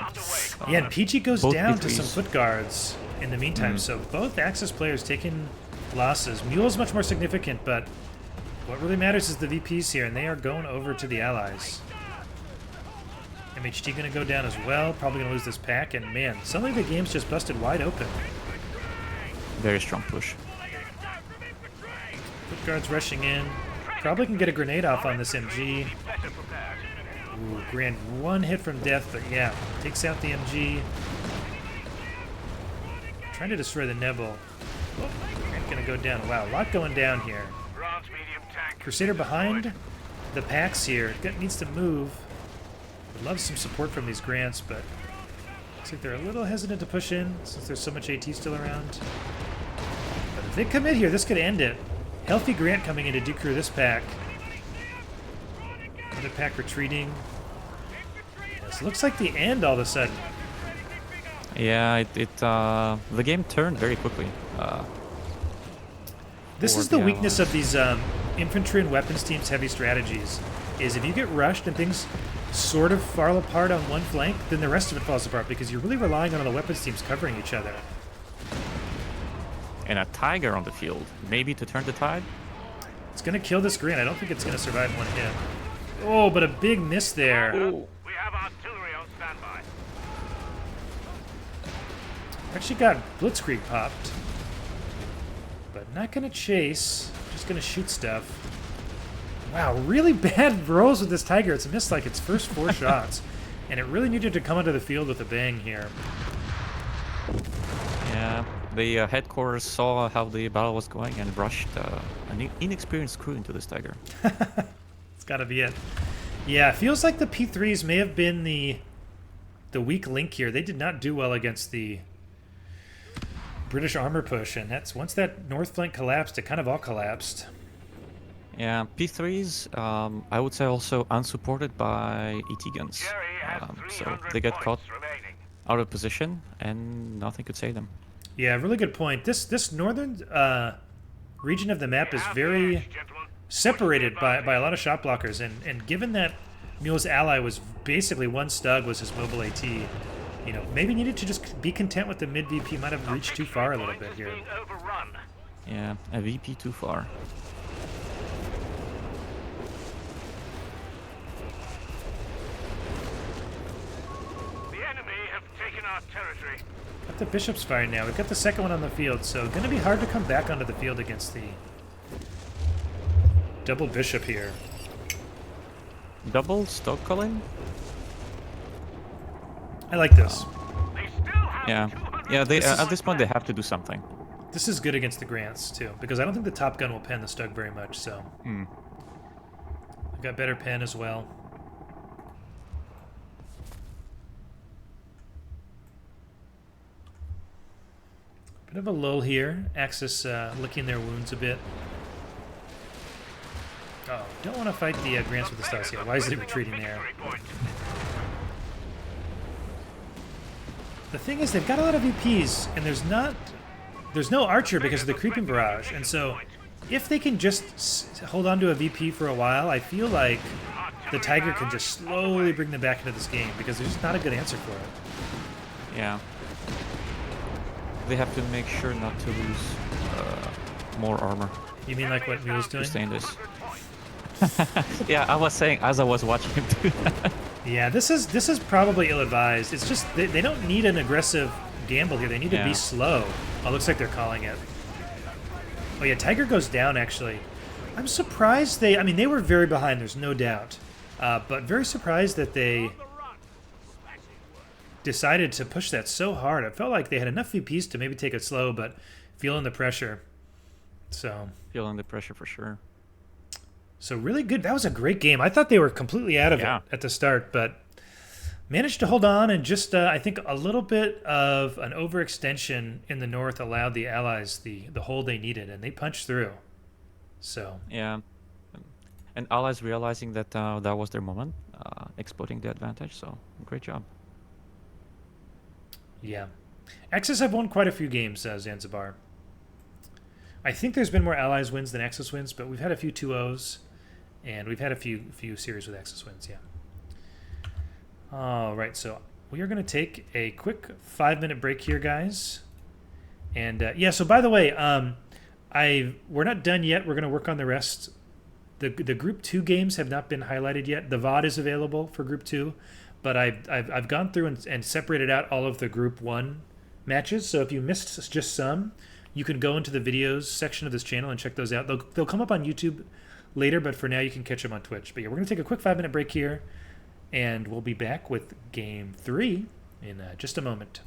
Yeah, and PG goes both down to P3s. some foot guards in the meantime, so both Axis players taking losses. Mule's much more significant, but what really matters is the VPs here, and they are going over to the Allies. MHT going to go down as well, probably going to lose this pack, and man, suddenly the game's just busted wide open. Very strong push. Foot guards rushing in. Probably can get a grenade off on this MG. Ooh, Grand one hit from death, but yeah, takes out the MG. Trying to destroy the Nebel. Oh, Grant gonna go down. Wow, a lot going down here. Crusader behind the packs here. Needs to move. Would love some support from these Grants, but looks like they're a little hesitant to push in since there's so much AT still around. But if they commit here, this could end it. Healthy Grant coming in to decrew this pack. Another pack retreating. This looks like the end all of a sudden. Yeah, the game turned very quickly. This is the weakness of these infantry and weapons teams' heavy strategies, is if you get rushed and things sort of fall apart on one flank, then the rest of it falls apart because you're really relying on all the weapons teams covering each other. And a Tiger on the field, maybe to turn the tide? It's going to kill this Grant. I don't think it's going to survive one hit. Oh, but a big miss there. Ooh. We have artillery on standby. Actually got Blitzkrieg popped. But not going to chase. Just going to shoot stuff. Wow, really bad rolls with this Tiger. It's missed like its first 4 shots. And it really needed to come onto the field with a bang here. Yeah, the headquarters saw how the battle was going and rushed an inexperienced crew into this Tiger. It's got to be it. Yeah, it feels like the P3s may have been the weak link here. They did not do well against the British armor push, and that's once that north flank collapsed, it kind of all collapsed. Yeah, P3s, I would say also unsupported by ET guns. So they got caught out of position and nothing could save them. Yeah, really good point. This northern region of the map is very separated by a lot of shot blockers, and given that Mule's ally was basically one Stug was his mobile AT, you know, maybe needed to just be content with the mid VP. Might have reached too far a little bit here. Yeah, a VP too far. The enemy have taken our territory. Got the Bishops firing now. We've got the second one on the field, so going to be hard to come back onto the field against the double Bishop here. Double stock Colin? I like this. They still have Yeah. 200 Yeah, they This is- at this point they have to do something. This is good against the Grants, too, because I don't think the Top Gun will pen the Stug very much, so. I've got better pen as well. Bit of a lull here. Axis licking their wounds a bit. Oh, don't want to fight the Grants with the Stasia. Why is it retreating there? The thing is, they've got a lot of VPs, and there's no Archer because of the creeping barrage, and so if they can just hold on to a VP for a while, I feel like the Tiger can just slowly bring them back into this game because there's just not a good answer for it. Yeah. They have to make sure not to lose more armor You mean like what Mule's to doing? stay in this. Yeah, I was saying as I was watching him do that. Yeah, this is probably ill-advised. It's just they don't need an aggressive gamble here. They need to be slow. Oh, looks like they're calling it. Oh yeah, Tiger goes down actually. I'm surprised I mean, they were very behind. There's no doubt, but very surprised that they decided to push that so hard. I felt like they had enough VPs to maybe take it slow, but feeling the pressure. So Feeling the pressure for sure. So really good. That was a great game. I thought they were completely out of Yeah. it at the start, but managed to hold on, and just I think a little bit of an overextension in the north allowed the Allies the hold they needed, and they punched through. So Yeah. And allies realizing that that was their moment, exploiting the advantage. So great job. yeah, Axis have won quite a few games, Zanzibar. I think there's been more Allies wins than Axis wins, but we've had a few 2-0s, and we've had a few series with Axis wins. Yeah. All right, so we are going to take a quick 5-minute break here, guys. And yeah, so by the way, we're not done yet. We're going to work on the rest. The Group 2 games have not been highlighted yet. The VOD is available for Group 2, but I've gone through and separated out all of the Group 1 matches. So if you missed just some, you can go into the videos section of this channel and check those out. They'll come up on YouTube later, but for now you can catch them on Twitch. But yeah, we're going to take a quick 5-minute break here, and we'll be back with Game 3 in just a moment.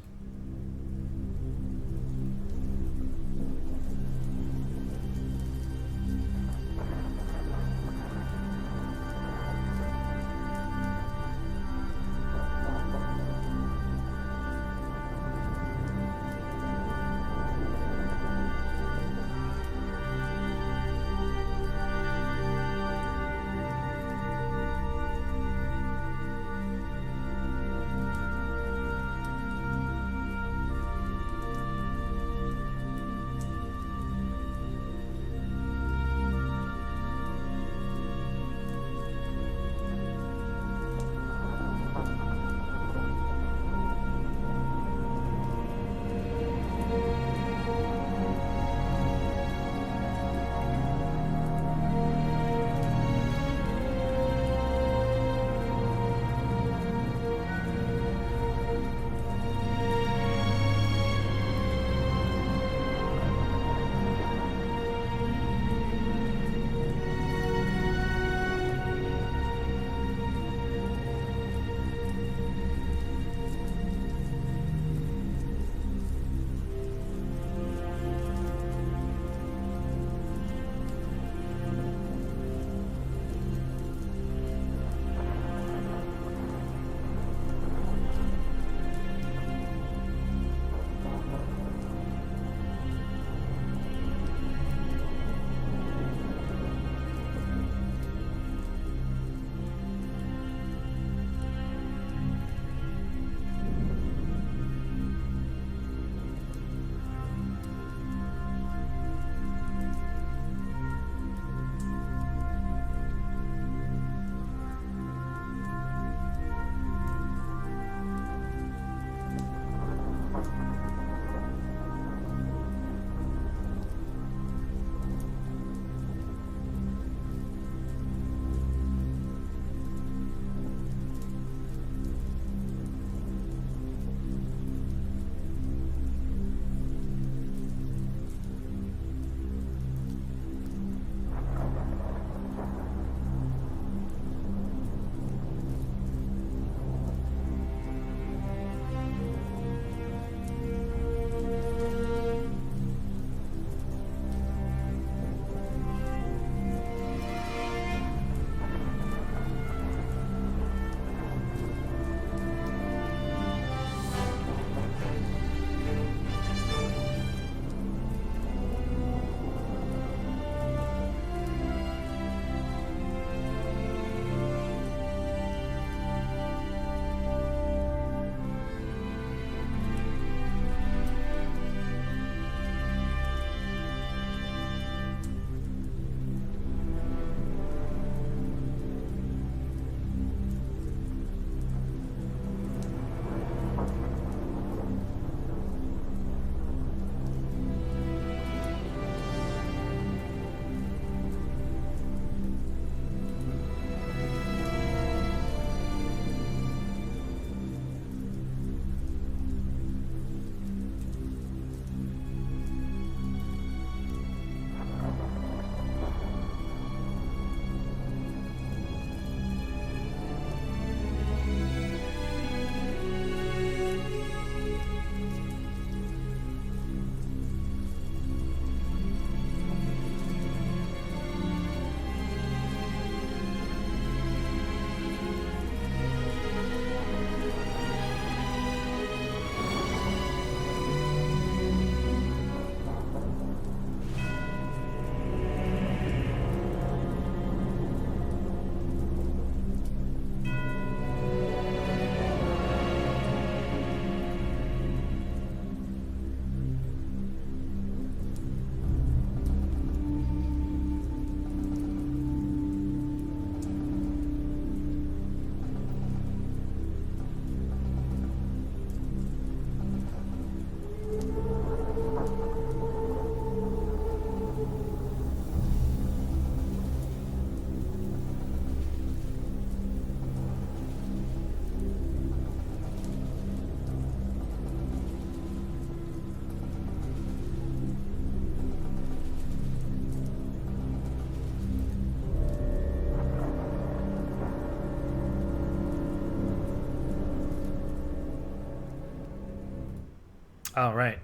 All right.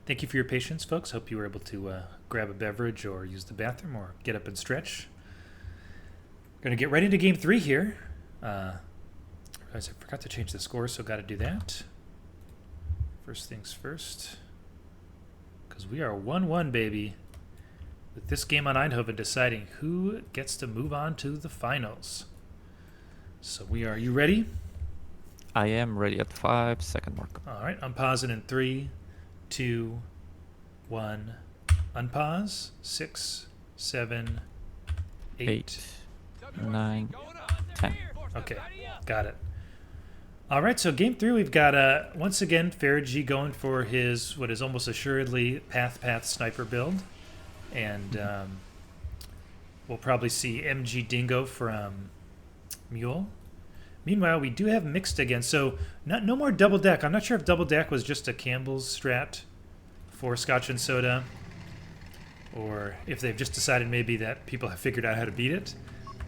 Thank you for your patience, folks. Hope you were able to grab a beverage or use the bathroom or get up and stretch. Going to get right into game 3 here. Realized I forgot to change the score, so got to do that. First things first. Because we are 1-1, baby. With this game on Eindhoven deciding who gets to move on to the finals. So are you ready? I am ready at 5-second mark. All right, I'm pausing in 3, 2, 1. Unpause. 6, 7, 8. 9, 10. Okay, got it. All right, so game 3, we've got once again Fergie going for his what is almost assuredly path sniper build, and we'll probably see MG Dingo from Mule. Meanwhile, we do have mixed again, so no more double deck. I'm not sure if double deck was just a Campbell's strat for Scotch and Soda, or if they've just decided maybe that people have figured out how to beat it.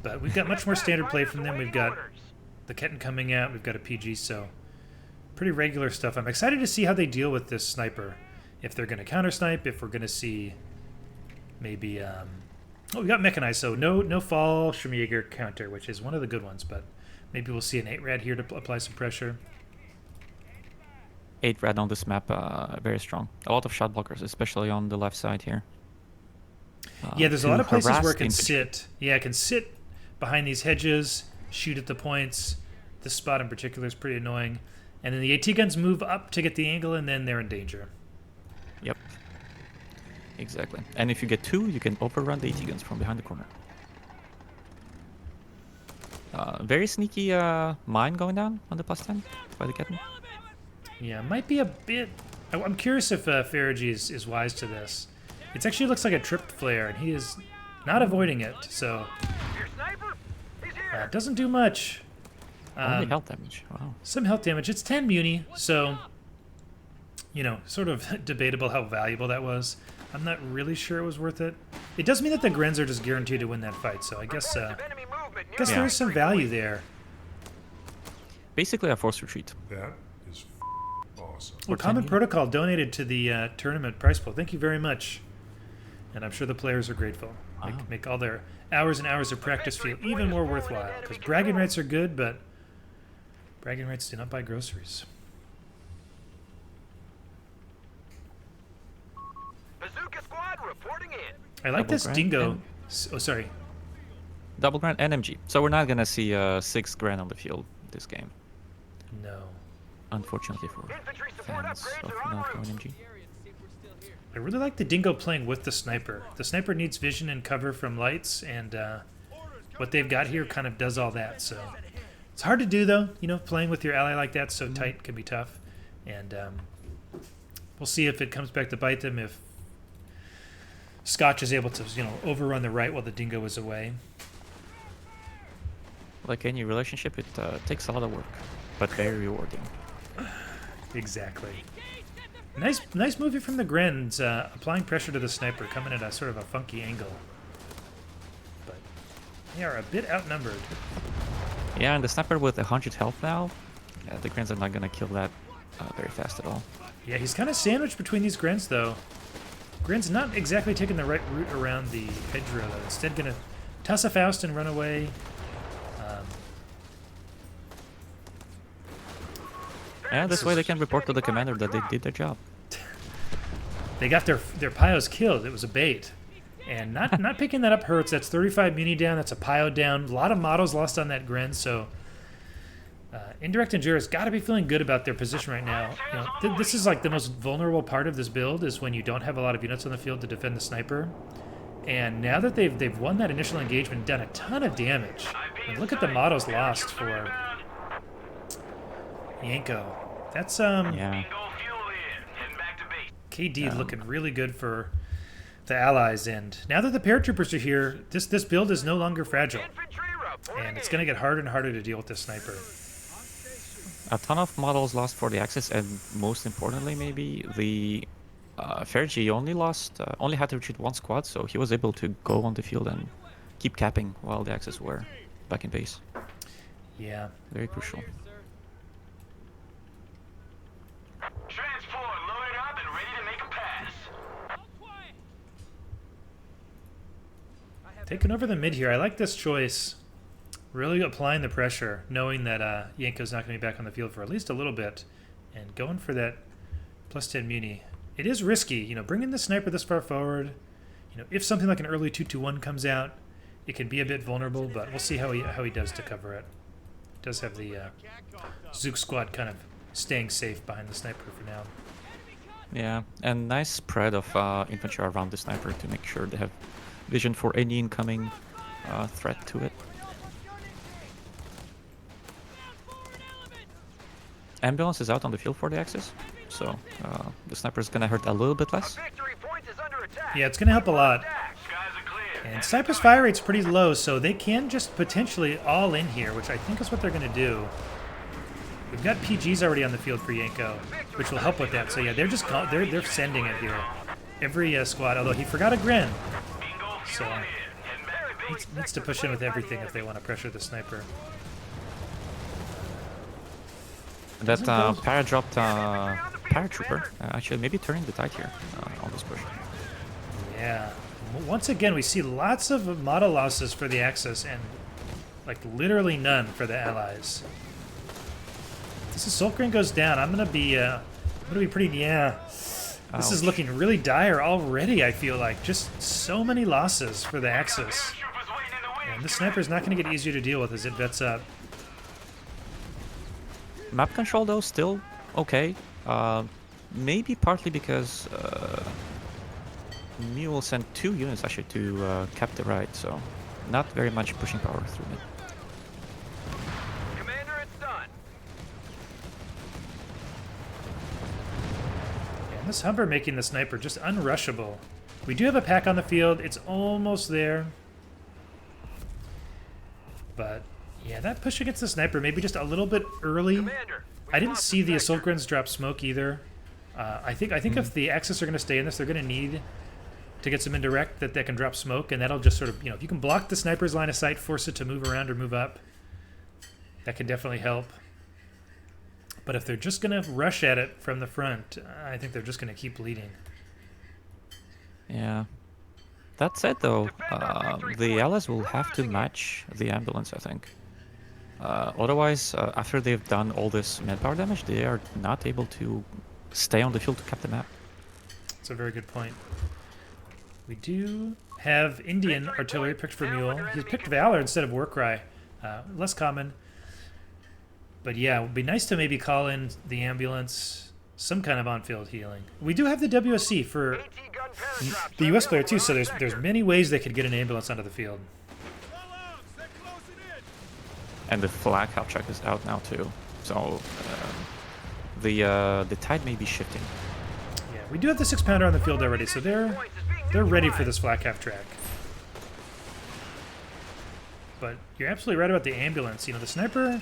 But we've got much more standard play from them. We've got the Ketten coming out. We've got a PG, so pretty regular stuff. I'm excited to see how they deal with this sniper. If they're going to counter snipe, if we're going to see maybe... we got mechanized, so no fall Schmier counter, which is one of the good ones, but maybe we'll see an 8-rad here to apply some pressure. 8-rad on this map, very strong. A lot of shot blockers, especially on the left side here. Yeah, there's a lot of places where it can infantry. sit. Yeah, it can sit behind these hedges, shoot at the points. This spot in particular is pretty annoying. And then the AT guns move up to get the angle, and then they're in danger. Yep. Exactly. And if you get 2, you can overrun the AT guns from behind the corner. Very sneaky mine going down on the +10 by the Ketten. Yeah, might be a bit... I'm curious if Fergie is wise to this. It actually looks like a tripped flare, and he is not avoiding it, so... Your sniper? He's here. Doesn't do much. Only health damage. Wow. Some health damage. It's 10 muni, so... sort of debatable how valuable that was. I'm not really sure it was worth it. It does mean that the Grens are just guaranteed to win that fight, so I guess Enemy movement near there is some value there. Basically a forced retreat. That is awesome. Well, Common Protocol donated to the tournament prize pool. Thank you very much. And I'm sure the players are grateful. Wow. Make all their hours and hours of practice feel even more worthwhile. Because bragging rights are good, but bragging rights do not buy groceries. Bazooka squad reporting in. I like Double this grand dingo. and- Oh, sorry. Double Grand NMG. So we're not gonna see 6 Grand on the field this game. No. Unfortunately for Infantry support fans upgrades of are en Nato route. NMG. I really like the dingo playing with the sniper. The sniper needs vision and cover from lights, and what they've got here kind of does all that. So it's hard to do, though. Playing with your ally like that so tight can be tough. And we'll see if it comes back to bite them, if Scotch is able to, overrun the right while the dingo is away. Like any relationship, it takes a lot of work, but very rewarding. Exactly. Nice movie from the Grens, applying pressure to the sniper, coming at a sort of a funky angle. But they are a bit outnumbered. Yeah, and the sniper with 100 health now, the Grens are not gonna kill that very fast at all. Yeah, he's kind of sandwiched between these Grens, though. Gren's not exactly taking the right route around the hedgerow, though. Instead, going to toss a Faust and run away. And this way they can report to the commander that they did their job. They got their Pyos killed. It was a bait. And not picking that up hurts. That's 35 muni down. That's a Pyo down. A lot of models lost on that Gren, so... Indirect Endura's got to be feeling good about their position right now. This is like the most vulnerable part of this build, is when you don't have a lot of units on the field to defend the sniper. And now that they've won that initial engagement and done a ton of damage, and look at the models lost for Yanko. That's Yeah. KD looking really good for the allies. And now that the paratroopers are here, this build is no longer fragile, Infantry reporting and it's going to get harder and harder to deal with this sniper. A ton of models lost for the Axis, and most importantly, maybe the Fergie only had to retreat 1 squad, so he was able to go on the field and keep capping while the Axis were back in base. Yeah. Very crucial. Transport loaded up Taking over the mid here. I like this choice. Really applying the pressure, knowing that Yanko's not going to be back on the field for at least a little bit, and going for that plus 10 muni. It is risky, you know, bringing the sniper this far forward. You know, if something like an early 2-2-1 comes out, it can be a bit vulnerable, but we'll see how he does to cover it. Does have the Zook squad kind of staying safe behind the sniper for now. Yeah, and nice spread of infantry around the sniper to make sure they have vision for any incoming threat to it. Ambulance is out on the field for the Axis, so the sniper is gonna hurt a little bit less. Victory point is under attack. Yeah, it's going to help a lot. Skies are clear. And sniper's fire rate's pretty low, so they can just potentially all in here, which I think is what they're going to do. We've got PGs already on the field for Yanko, which will help with that. So yeah, they're just they're sending it here. Every squad, although he forgot a Gren, so needs to push in with everything if they want to pressure the sniper. That para-dropped paratrooper actually maybe turning the tide here on this push. Yeah. Once again, we see lots of model losses for the Axis and like literally none for the Allies. This is Solkran goes down. I'm gonna be pretty This Ouch. is looking really dire already. I feel like just so many losses for the Axis. And the sniper's not gonna get easier to deal with as it vets up. Map control though still okay. Maybe partly because Mule sent 2 units actually to cap the right, so not very much pushing power through it. Commander, it's done. Yeah, and this Humber making the sniper just unrushable. We do have a pack on the field. It's almost there. But yeah, that push against the sniper maybe just a little bit early. Commander, I didn't see the assault grunts drop smoke either. I think if the Axis are going to stay in this, they're going to need to get some indirect that can drop smoke, and that'll just sort of, you know, if you can block the sniper's line of sight, force it to move around or move up, that can definitely help. But if they're just going to rush at it from the front, I think they're just going to keep bleeding. Yeah. That said though, the Allies will have to match the ambulance, I think. Otherwise, after they've done all this manpower damage, they are not able to stay on the field to cap the map. That's a very good point. We do have Indian artillery picked for Mule. He's picked Valor instead of Warcry. Less common. But yeah, it would be nice to maybe call in the ambulance, some kind of on-field healing. We do have the WSC for the US player too, so there's many ways they could get an ambulance onto the field. And the flag half track is out now too, so the tide may be shifting. Yeah, we do have the 6-pounder on the field already, so they're ready for this flak half track. But you're absolutely right about the ambulance. You know, the sniper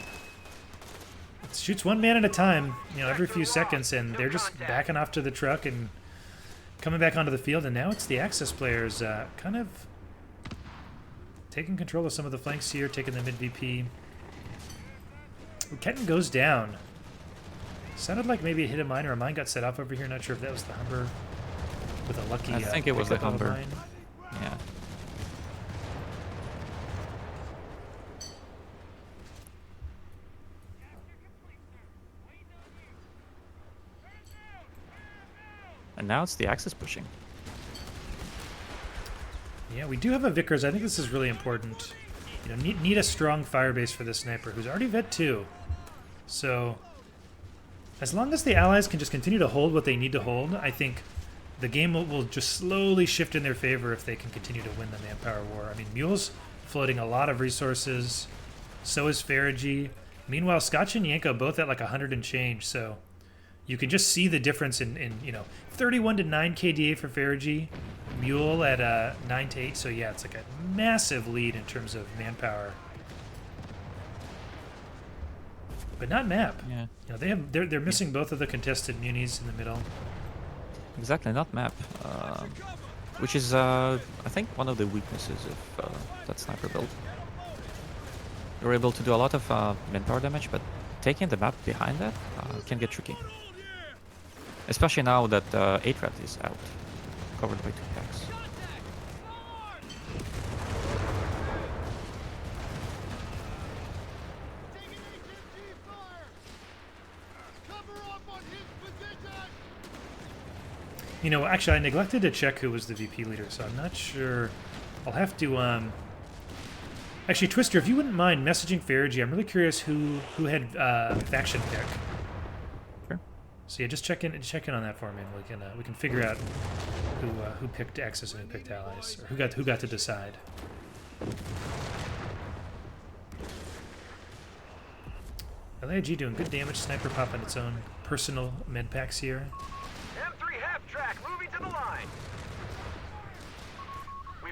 shoots one man at a time, you know, every few seconds, and they're just backing off to the truck and coming back onto the field. And now it's the Axis players kind of taking control of some of the flanks here, taking the mid VP. Kenton goes down. Sounded like maybe it hit a mine or a mine got set off over here. Not sure if that was the Humber with a lucky. I think it was the pickup of a Humber. mine. Yeah. And now it's the Axis pushing. Yeah, we do have a Vickers. I think this is really important. You know, need a strong fire base for this sniper, who's already vet 2. So, as long as the Allies can just continue to hold what they need to hold, I think the game will just slowly shift in their favor if they can continue to win the manpower war. I mean, Mule's floating a lot of resources. So is Faragi. Meanwhile, Scotch and Yanko both at like 100 and change. So you can just see the difference in you know, 31 to 9 KDA for Faragi. Mule at 9 to 8. So yeah, it's like a massive lead in terms of manpower. But not map. Yeah. You know, they're missing both of the contested munis in the middle. Exactly, not map. Which is, I think, one of the weaknesses of that sniper build. You're able to do a lot of manpower damage, but taking the map behind that can get tricky. Especially now that 8-Rat is out, covered by 2 packs. You know, actually, I neglected to check who was the VP leader, so I'm not sure. I'll have to. Actually, Twister, if you wouldn't mind messaging Faragi, I'm really curious who had faction pick. Sure. So yeah, just check in on that for me, and we can figure out who picked Axis and who picked Allies, or who got to decide. LAG doing good damage. Sniper popping its own personal med packs here. M3 half track moving to the line.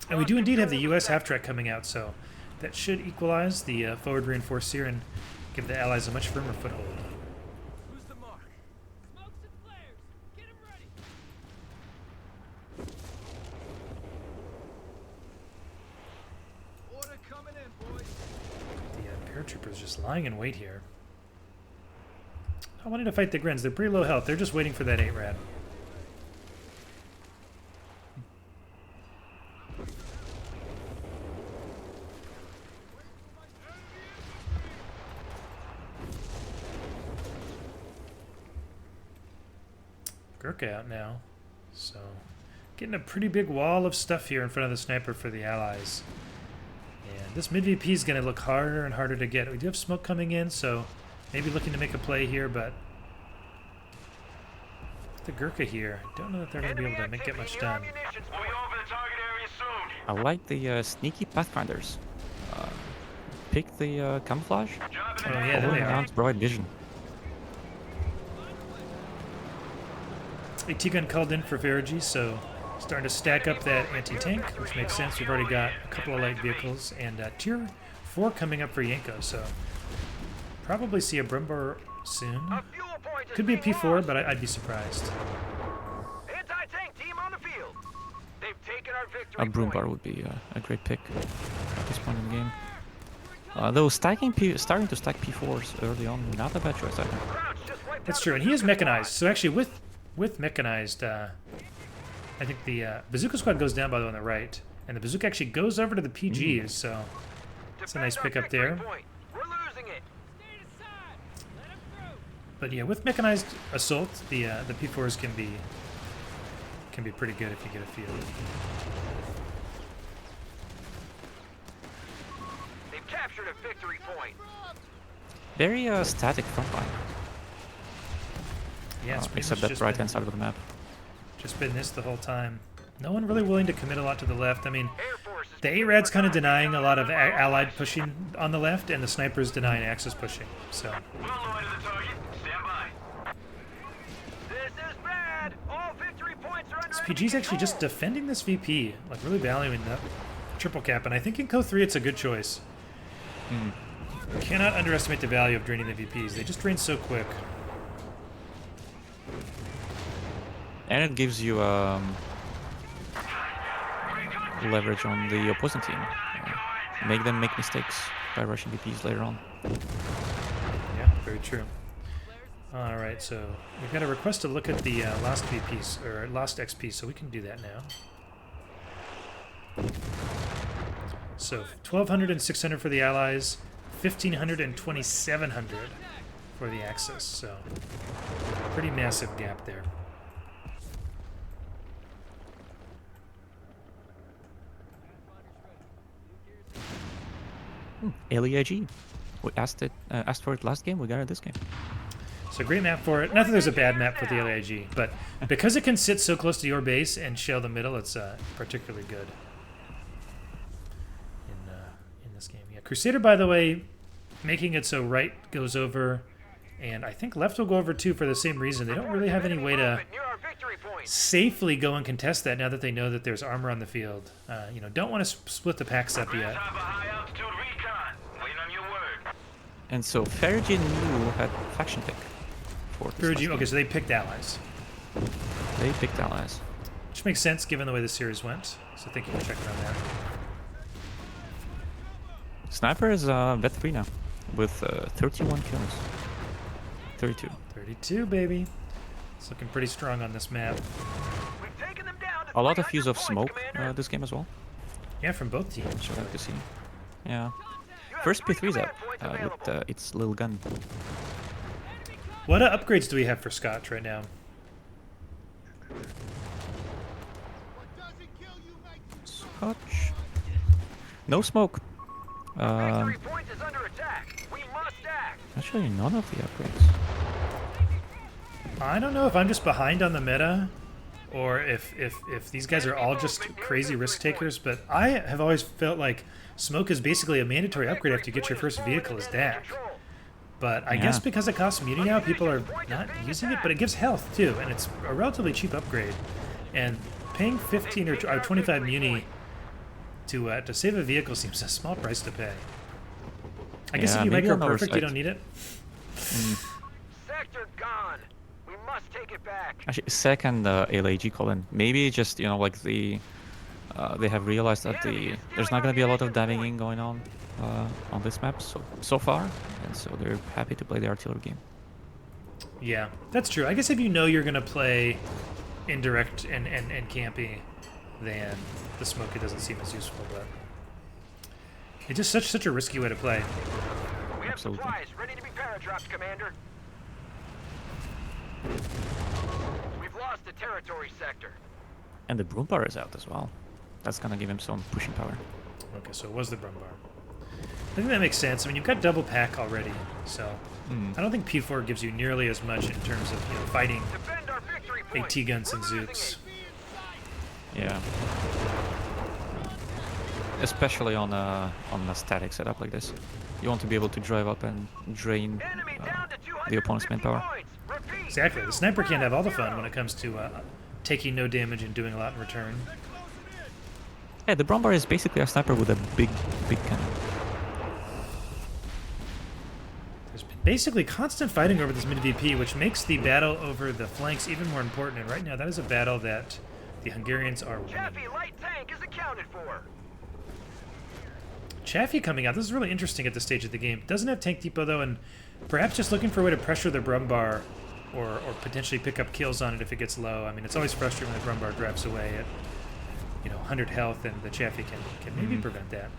And we do indeed have the U.S. half track coming out, so that should equalize the forward reinforce here and give the Allies a much firmer foothold. Who's the mark? Smokes and flares. Get 'em ready. Order coming in, boys. The paratroopers just lying in wait here. I wanted to fight the Grins. They're pretty low health. They're just waiting for that 8-rad. Gurkha out now. So, getting a pretty big wall of stuff here in front of the sniper for the Allies. And this mid VP is going to look harder and harder to get. We do have smoke coming in, so maybe looking to make a play here, but the Gurkha here, don't know that they're going to be able to get much done. I like the sneaky pathfinders. Pick the camouflage. Oh yeah, there they are. Enhanced bright vision. AT gun called in for Faragi, so starting to stack up that anti-tank, which makes sense. We've already got a couple of light vehicles, and tier 4 coming up for Yanko, so probably see a Brumbar soon. Could be a P4, but I'd be surprised. Anti-tank team on the field. They've taken our victory A Broombar would be a great pick at this point in the game. Though starting to stack P4s early on, not a bad choice either. That's true, and he is mechanized. So actually, with mechanized, I think the Bazooka Squad goes down by the one on the right, and the Bazooka actually goes over to the PGs. So that's a nice pickup there. We're losing it. Stay aside. Let 'em through. But yeah, with mechanized assault, the P4s can be pretty good if you get a feel. They've captured a victory point. Very static frontline. Yeah, it's pretty except much that just right hand been, side of the map. just been this the whole time. No one really willing to commit a lot to the left. I mean, Air Force is the A-Rad's kind of denying a lot of allied pushing on the left, and the Sniper's denying Axis pushing. So well away to the target. Stand by. This is bad. All victory points are under this enemy PG's actually control. just defending this VP, like really valuing that triple cap, and I think in Co 3 it's a good choice. Cannot underestimate the value of draining the VPs. They just drain so quick. And it gives you leverage on the opposing team. Make them make mistakes by rushing VPs later on. Yeah, very true. All right, so we've got a request to look at the lost VPs or lost XP, so we can do that now. So 1,200 and 600 for the Allies, 1,500 and 2,700 for the Axis. So pretty massive gap there. LEIG. We asked for it last game. We got it this game. So great map for it. Not that there's a bad map for the LAG, but because it can sit so close to your base and shell the middle, it's particularly good in this game. Yeah, Crusader, by the way, making it so right goes over, and I think left will go over too for the same reason. They don't really have any way to Near our victory point. safely go and contest that now that they know that there's armor on the field. You know, don't want to split the packs up yet. Have a high altitude recon. Waiting on your word. And so Faragi and Yu had faction pick for this last Okay, game. so they picked allies, They picked allies. which makes sense given the way the series went. So thank you for checking on that. Sniper is vet 3 now with 31 kills. 32. 32, baby. It's looking pretty strong on this map. We've taken them down to A lot of 300 use of points, smoke Commander. this game as well. Yeah, from both teams. Which I like to see. Yeah. You have First 3 P3's up command points with available. its little gun. What upgrades do we have for Scotch right now? Hutch. No smoke. Victory point is under attack. We must act. Actually, none of the upgrades. I don't know if I'm just behind on the meta, or if these guys are all just crazy risk takers, but I have always felt like smoke is basically a mandatory upgrade after you get your first vehicle as DAC. But I guess Yeah. because it costs muni now, people are not using it, but it gives health too, and it's a relatively cheap upgrade. And paying 15 or 25 muni to save a vehicle seems a small price to pay. I guess Yeah, if you maybe micro on perfect, you oversight. don't need it. Sector gone. We must take it back. Actually, second LAG Colin. Maybe just, you know, like they have realized that there's not going to be a lot of diving in going on this map so far, and so they're happy to play the artillery game. Yeah, that's true. I guess if you know you're going to play indirect and campy, then the smoke, it doesn't seem as useful, but it's just such a risky way to play. We have Absolutely. supplies ready to be paradropped, Commander. We've lost the territory sector. And the broom bar is out as well. That's going to give him some pushing power. Okay, so it was the Brumbar. I think that makes sense. I mean, you've got double pack already, so I don't think P4 gives you nearly as much in terms of fighting Defend our victory point. AT guns and We're losing Zooks. it. Yeah. Especially on a static setup like this. You want to be able to drive up and drain Enemy down to the opponent's 250 manpower. points. Repeat. Exactly. The sniper can't have all the fun when it comes to taking no damage and doing a lot in return. Yeah, the broom bar is basically a sniper with a big cannon. There's been basically constant fighting over this mid VP, which makes the battle over the flanks even more important. And right now, that is a battle that the Hungarians are winning. Chaffee light tank is accounted for. Chaffee coming out. This is really interesting at this stage of the game. Doesn't have tank depot though, and perhaps just looking for a way to pressure the Brumbar or potentially pick up kills on it if it gets low. I mean, it's always frustrating when the Brumbar drives away at 100 health, and the Chaffee can maybe prevent that.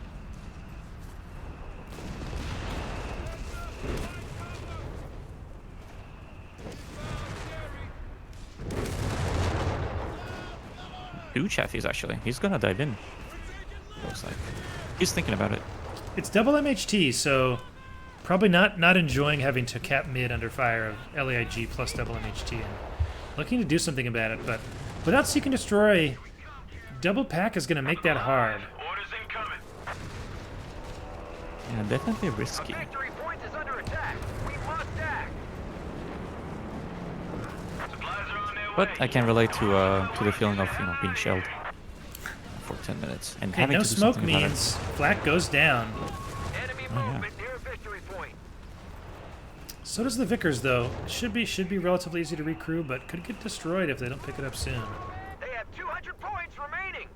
Two Chaffies actually. He's gonna dive in. Looks like. He's thinking about it. It's double MHT, so probably not enjoying having to cap mid under fire of LAIG plus double MHT and looking to do something about it. But without Seek and Destroy, double pack is going to make that hard. Orders incoming. Yeah, definitely A risky. victory point is under attack. We must act. Supplies are on their But way. I can relate to the feeling of being shelled for 10 minutes and Okay, having no to do smoke something about it. means flak goes down. Enemy Oh, yeah. movement near victory point. So does the Vickers, though. It should be relatively easy to recrew, but could get destroyed if they don't pick it up soon. They have 200 points remaining.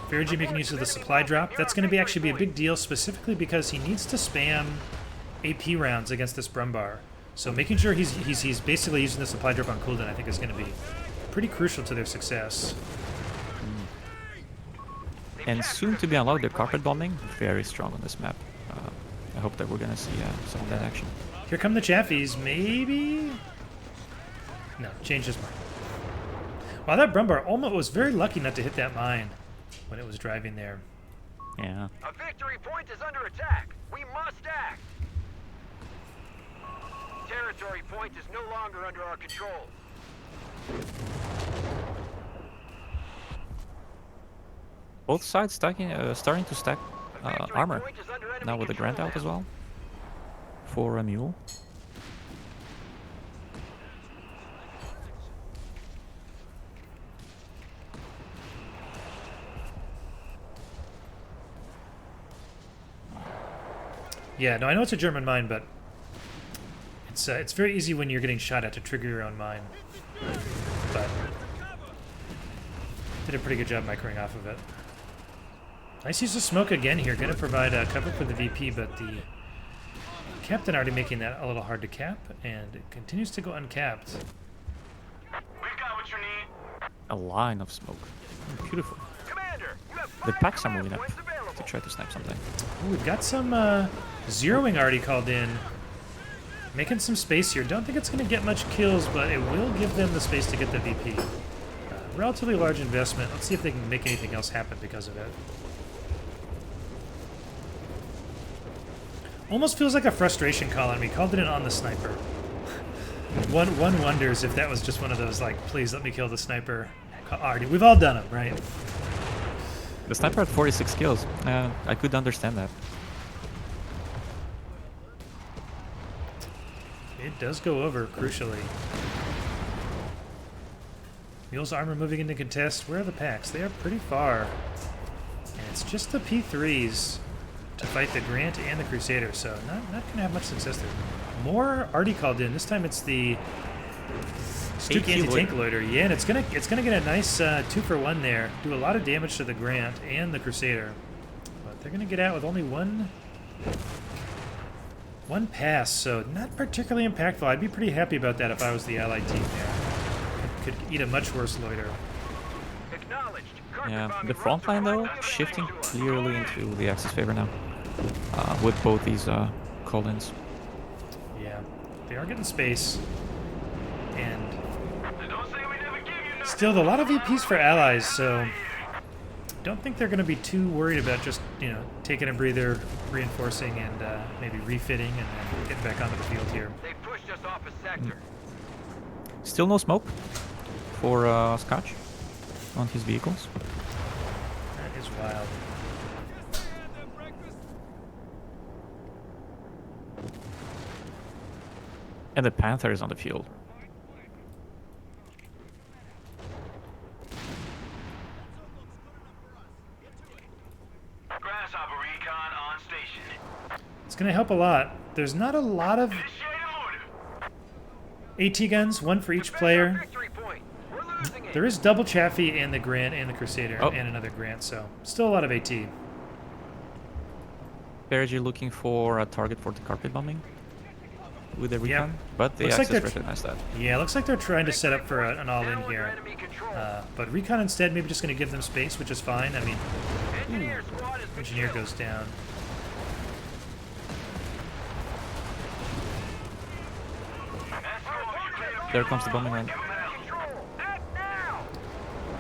Fergie making use of the supply drop. That's going to actually be a big deal, specifically because he needs to spam AP rounds against this Brumbar. So making sure he's basically using the supply drop on cooldown, I think, is going to be pretty crucial to their success. And soon to be unlocked, the carpet bombing, very strong on this map. I hope that we're gonna see some of that action. Here come the Chaffies, maybe? No, changed his mind. Wow, that Brumbar almost was very lucky not to hit that mine when it was driving there. Yeah. A victory point is under attack. We must act. Territory point is no longer under our control. Both sides starting to stack A victory armor point is under enemy now with the control Grant out as now. well for a mule. Yeah, no, I know it's a German mine, but it's very easy when you're getting shot at to trigger your own mine. But did a pretty good job microing off of it. Nice use of smoke again here, going to provide cover for the VP, but the captain already making that a little hard to cap, and it continues to go uncapped. We've got what you need. A line of smoke. Beautiful. Commander, you have The 5 packs are command moving up points available. to try to snipe something. Ooh, we've got some zeroing already called in. Making some space here. Don't think it's going to get much kills, but it will give them the space to get the VP. Relatively large investment. Let's see if they can make anything else happen because of it. Almost feels like a frustration call on me. Called it in on the sniper. One wonders if that was just one of those, like, please let me kill the sniper. Already, we've all done them, right? The sniper had 46 kills. I could understand that. It does go over, crucially. Mule's armor moving into contest. Where are the packs? They are pretty far. And it's just the P3s to fight the Grant and the Crusader, so not going to have much success there. More already called in. This time it's the Stuke anti-tank loader. Yeah, and it's gonna get a nice 2-for-1 there. Do a lot of damage to the Grant and the Crusader. But they're gonna get out with only one pass, so not particularly impactful. I'd be pretty happy about that if I was the Allied team there. Could eat a much worse loader. Yeah, the front line though, shifting clearly into the Axis favor now. With both these call-ins. Yeah, they are getting space. And still, a lot of VPs for allies, so don't think they're going to be too worried about just, taking a breather, reinforcing, and maybe refitting, and then getting back onto the field here. They pushed us off a sector. Still no smoke for Scotch on his vehicles. That is wild. And the Panther is on the field. Grasshopper recon on station. It's going to help a lot. There's not a lot of AT guns, one for each player. Victory point. We're losing it. There is double Chaffee and the Grant and the Crusader Oh. and another Grant, so still a lot of AT. Perigi looking for a target for the carpet bombing with the Yep. recon, but the Looks like Axis they're recognize that. Yeah, looks like they're trying to set up for an all-in Now under here. enemy control. But recon instead, maybe just going to give them space, which is fine. I mean, Engineer squad has been engineer killed. goes down. There comes the bombing run. Control. Act now.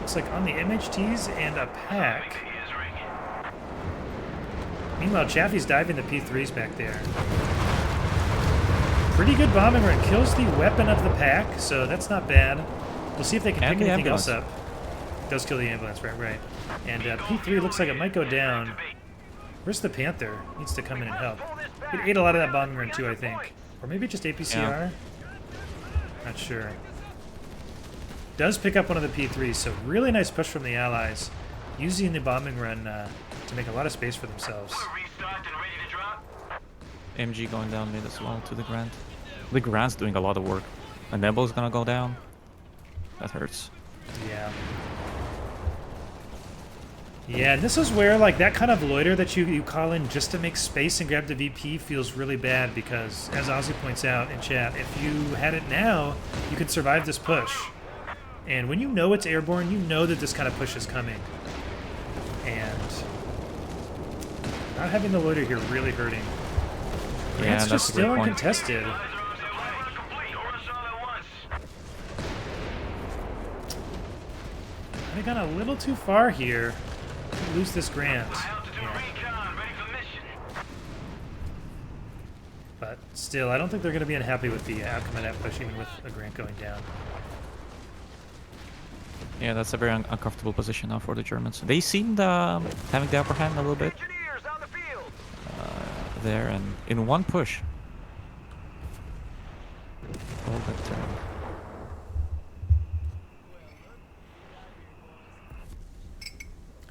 Looks like on the MHTs and a pack. Meanwhile, Chaffee's diving the P3s back there. Pretty good bombing run. Kills the weapon of the pack, so that's not bad. We'll see if they can And pick the anything else ambulance. up. Does kill the ambulance, right. And P3 looks like it might go down. Where's the Panther? Needs to come in and help. It ate a lot of that bombing run too, I think. Or maybe just APCR? Not sure. Does pick up one of the P3s, so really nice push from the Allies. Using the bombing run to make a lot of space for themselves. Restocked and ready to drop. MG going down mid as well to the Grant. The Grant's doing a lot of work. A Nebel's gonna go down. That hurts. Yeah. Yeah, and this is where, like, that kind of loiter that you call in just to make space and grab the VP feels really bad because, as Ozzy points out in chat, if you had it now, you could survive this push. And when you know it's airborne, you know that this kind of push is coming. And not having the loiter here really hurting. Yeah, It's that's just a great still point. uncontested. They gone a little too far here. Lose this Grant. Yeah. But still, I don't think they're going to be unhappy with the outcome of that push, even with a Grant going down. Yeah, that's a very uncomfortable position now for the Germans. They seemed having the upper hand a little bit Engineers on the field. there, and in one push. All but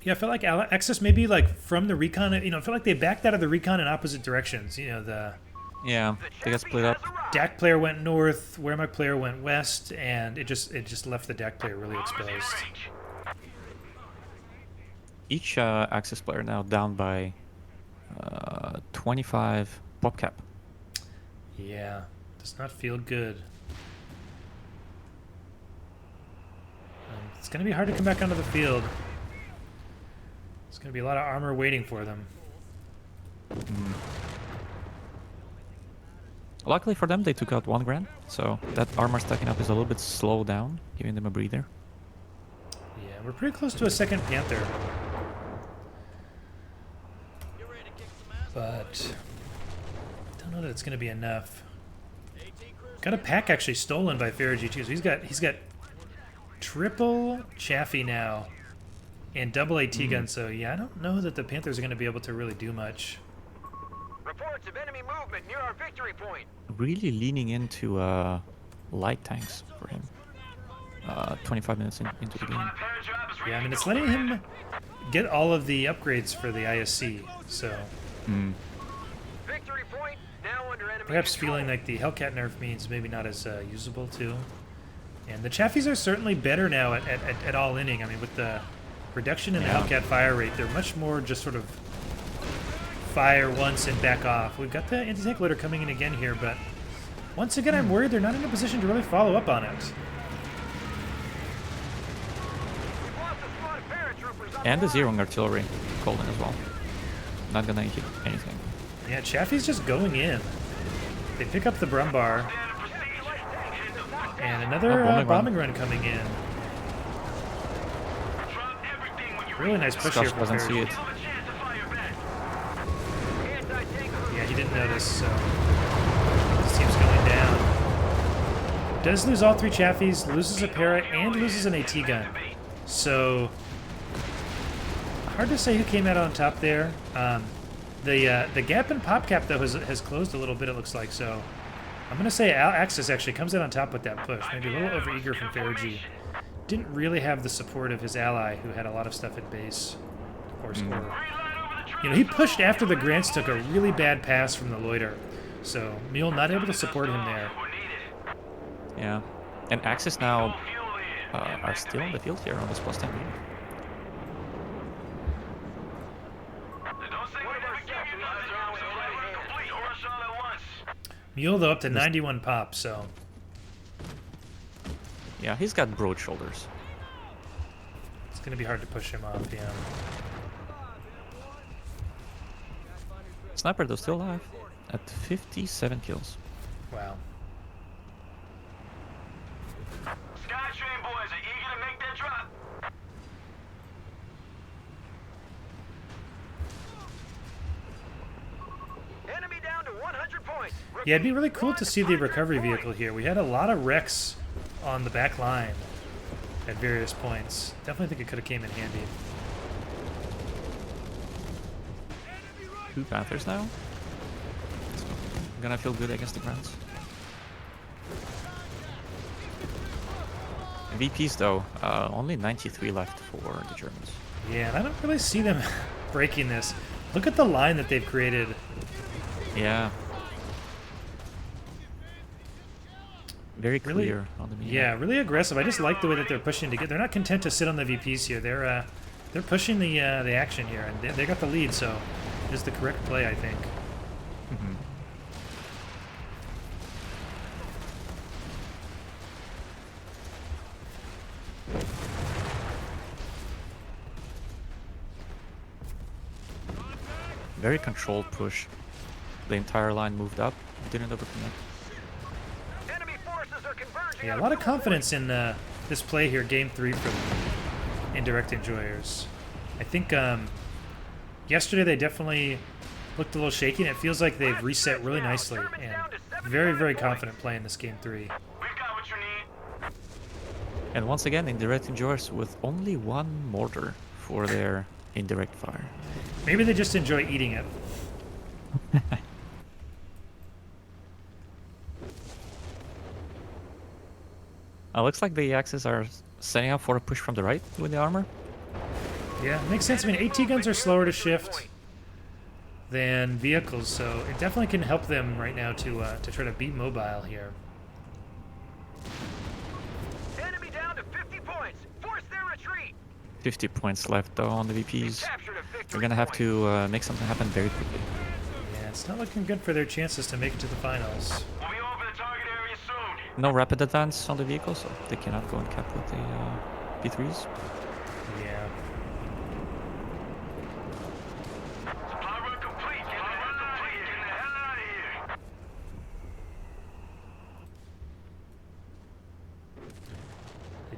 Yeah, I felt like Axis maybe like from the recon, I felt like they backed out of the recon in opposite directions. The yeah, they got split up. DAC player went north, Wehrmacht player went west, and it just left the DAC player really exposed. Each Axis player now down by 25 pop cap. Yeah, does not feel good. It's going to be hard to come back onto the field. There's going to be a lot of armor waiting for them. Luckily for them, they took out 1 grand, so that armor stacking up is a little bit slowed down, giving them a breather. Yeah, we're pretty close to a second Panther. But don't know that it's going to be enough. Got a pack actually stolen by Fergie too. So he's got triple Chaffee now and double AT gun. So yeah, I don't know that the Panthers are going to be able to really do much. Reports of enemy movement near our victory point. Really leaning into light tanks for him. 25 minutes into the game. Yeah, I mean it's letting him get all of the upgrades for the ISC. So Victory point now under enemy perhaps control. feeling like the Hellcat nerf means maybe not as usable too. And the Chaffies are certainly better now at all inning. I mean, with the reduction in the Hellcat fire rate, they're much more just sort of fire once and back off. We've got the anti-tank loader coming in again here, but once again, I'm worried they're not in a position to really follow up on it. We've lost a squad of paratroopers on And the line. zeroing artillery called in as well. Not gonna hit anything. Yeah, Chaffee's just going in. They pick up the Brumbar, and another bombing run coming in. Really nice push here Scotch from doesn't see Fergie. it. Yeah, he didn't notice, so this team's going down. Does lose all 3 Chaffies, loses a para, and loses an AT gun. So hard to say who came out on top there. The gap in PopCap though has closed a little bit. It looks like so. I'm gonna say Axis actually comes out on top with that push. Maybe a little overeager from Fergie. Didn't really have the support of his ally, who had a lot of stuff at base, or you know, he pushed after the Grants took a really bad pass from the loiter. So Mule not able to support him there. Yeah. And Axis now are still on the field here on this +10 lead. Mule though up to 91 pop, so Yeah, he's got broad shoulders. it's gonna be hard to push him off. Yeah. Sniper though still alive at 57 kills. Wow. Skytrain boys are eager to make their drop. Enemy down to 100 points. Yeah, it'd be really cool to see the recovery vehicle here. We had a lot of wrecks on the back line at various points. Definitely think it could have came in handy. 2 Panthers now. So, gonna feel good against the Grants. VPs though, only 93 left for the Germans. Yeah, and I don't really see them breaking this. Look at the line that they've created. Yeah. Very Really- clear on the map. Yeah, really aggressive. I just like the way that they're pushing to get. They're not content to sit on the VPs here. They're pushing the action here, and they got the lead. So, it is the correct play, I think. Mhm. Very controlled push. The entire line moved up, didn't overcommit. Enemy forces are converging. Yeah, a on lot of Bravo confidence in this play here, Game 3 for the Indirect Enjoyers. I think yesterday they definitely looked a little shaky, and it feels like they've reset really nicely. And very, very confident playing this Game 3. We've got what you need. And once again, indirect enjoyers with only 1 mortar for their indirect fire. Maybe they just enjoy eating it. Looks like the Axis are setting up for a push from the right with the armor. Yeah, makes sense. I mean, AT guns are slower to shift than vehicles, so it definitely can help them right now to try to beat mobile here. Enemy down to 50 points. Force their retreat. 50 points left though on the VPs. Captured a victory They're gonna have point. to make something happen very quickly. Yeah, it's not looking good for their chances to make it to the finals. We'll be over the target area soon. No rapid advance on the vehicle, so they cannot go and cap with the P3s. Yeah. Supply run complete. Get the hell out of here.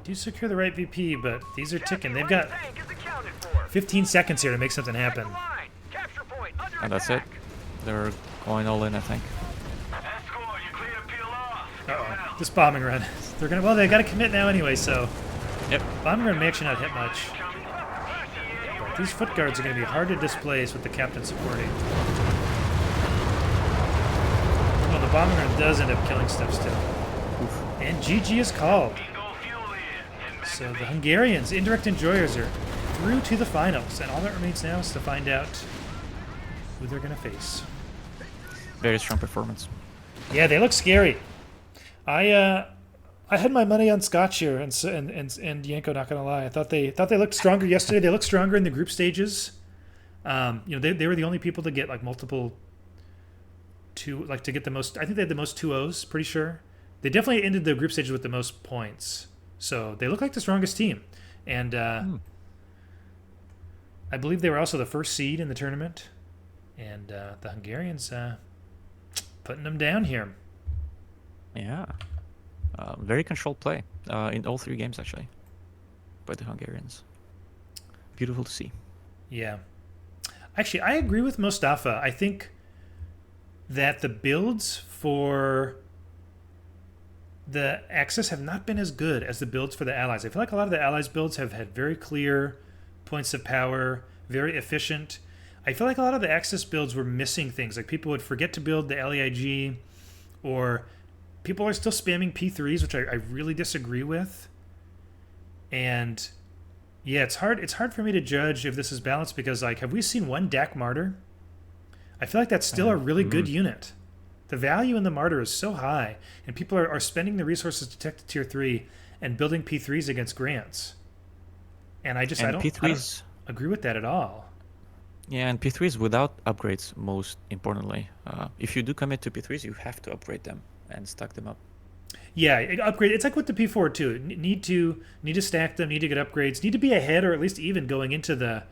do secure the right VP, but these are ticking. They've Captain got Right tank is accounted for. 15 seconds here to make something happen. Check the line. Capture point under And that's it. attack. They're going all in, I think. Escort, you clear to peel off. Uh-oh. This bombing run. They're gonna. Well, they got to commit now anyway. So Yep. bombing run may actually not hit much. But these foot guards are gonna be hard to displace with the captain supporting. Well, the bombing run does end up killing stuff still. And GG is called. So the Hungarians, indirect enjoyers, are through to the finals, and all that remains now is to find out who they're gonna face. Very strong performance. Yeah, they look scary. I had my money on Scotch here, and Yanko. Not gonna lie, I thought they looked stronger yesterday. They looked stronger in the group stages. They were the only people to get like multiple to get the most. I think they had the most 2-0s. Pretty sure they definitely ended the group stages with the most points. So they look like the strongest team, and I believe they were also the first seed in the tournament. And the Hungarians putting them down here. Yeah. Very controlled play in all 3 games, actually, by the Hungarians. Beautiful to see. Yeah. Actually, I agree with Mostafa. I think that the builds for the Axis have not been as good as the builds for the Allies. I feel like a lot of the Allies builds have had very clear points of power, very efficient. I feel like a lot of the Axis builds were missing things. Like people would forget to build the LEIG, or people are still spamming P3s, which I really disagree with. And yeah, it's hard for me to judge if this is balanced because, like, have we seen one DAC Martyr? I feel like that's still a really good unit. The value in the Martyr is so high, and people are spending the resources to tech to tier 3 and building P3s against grants. And I don't agree with that at all. Yeah, and P3s without upgrades, most importantly. If you do commit to P3s, you have to upgrade them and stack them up. Yeah, upgrade. It's like with the P4 too. Need to stack them. Need to get upgrades. Need to be ahead or at least even going into the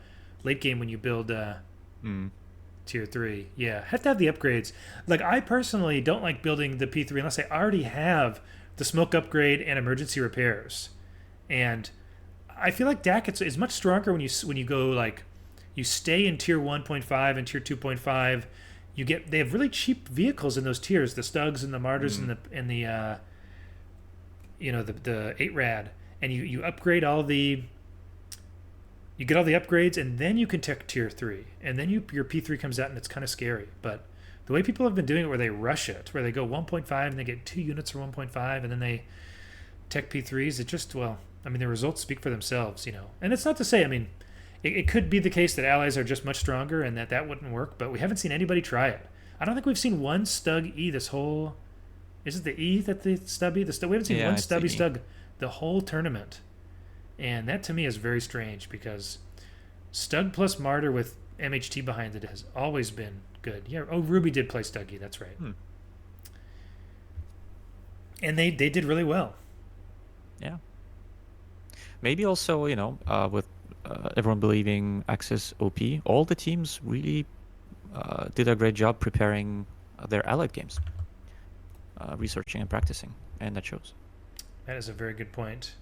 late game when you build tier 3. Yeah, have to have the upgrades. Like I personally don't like building the P3 unless I already have the smoke upgrade and emergency repairs. And I feel like DAC is much stronger when you go like you stay in tier 1.5 and tier 2.5. They have really cheap vehicles in those tiers, the Stugs and the Martyrs and the 8 rad, and you upgrade you get all the upgrades, and then you can tech tier 3, and then your P3 comes out, and it's kind of scary. But the way people have been doing it, where they rush it, where they go 1.5 and they get 2 units for 1.5, and then they tech P3s, the results speak for themselves, And it's not to say, it could be the case that allies are just much stronger and that wouldn't work, but we haven't seen anybody try it. I don't think we've seen one Stug E this whole. Is it the E that the stubby? We haven't seen one stubby Stug the whole tournament. And that to me is very strange because Stug plus Martyr with MHT behind it has always been good. Yeah. Oh, Ruby did play Stuggy. That's right. And they did really well. Yeah. Maybe also, with everyone believing Axis OP, all the teams really did a great job preparing their allied games, researching and practicing, and that shows. That is a very good point.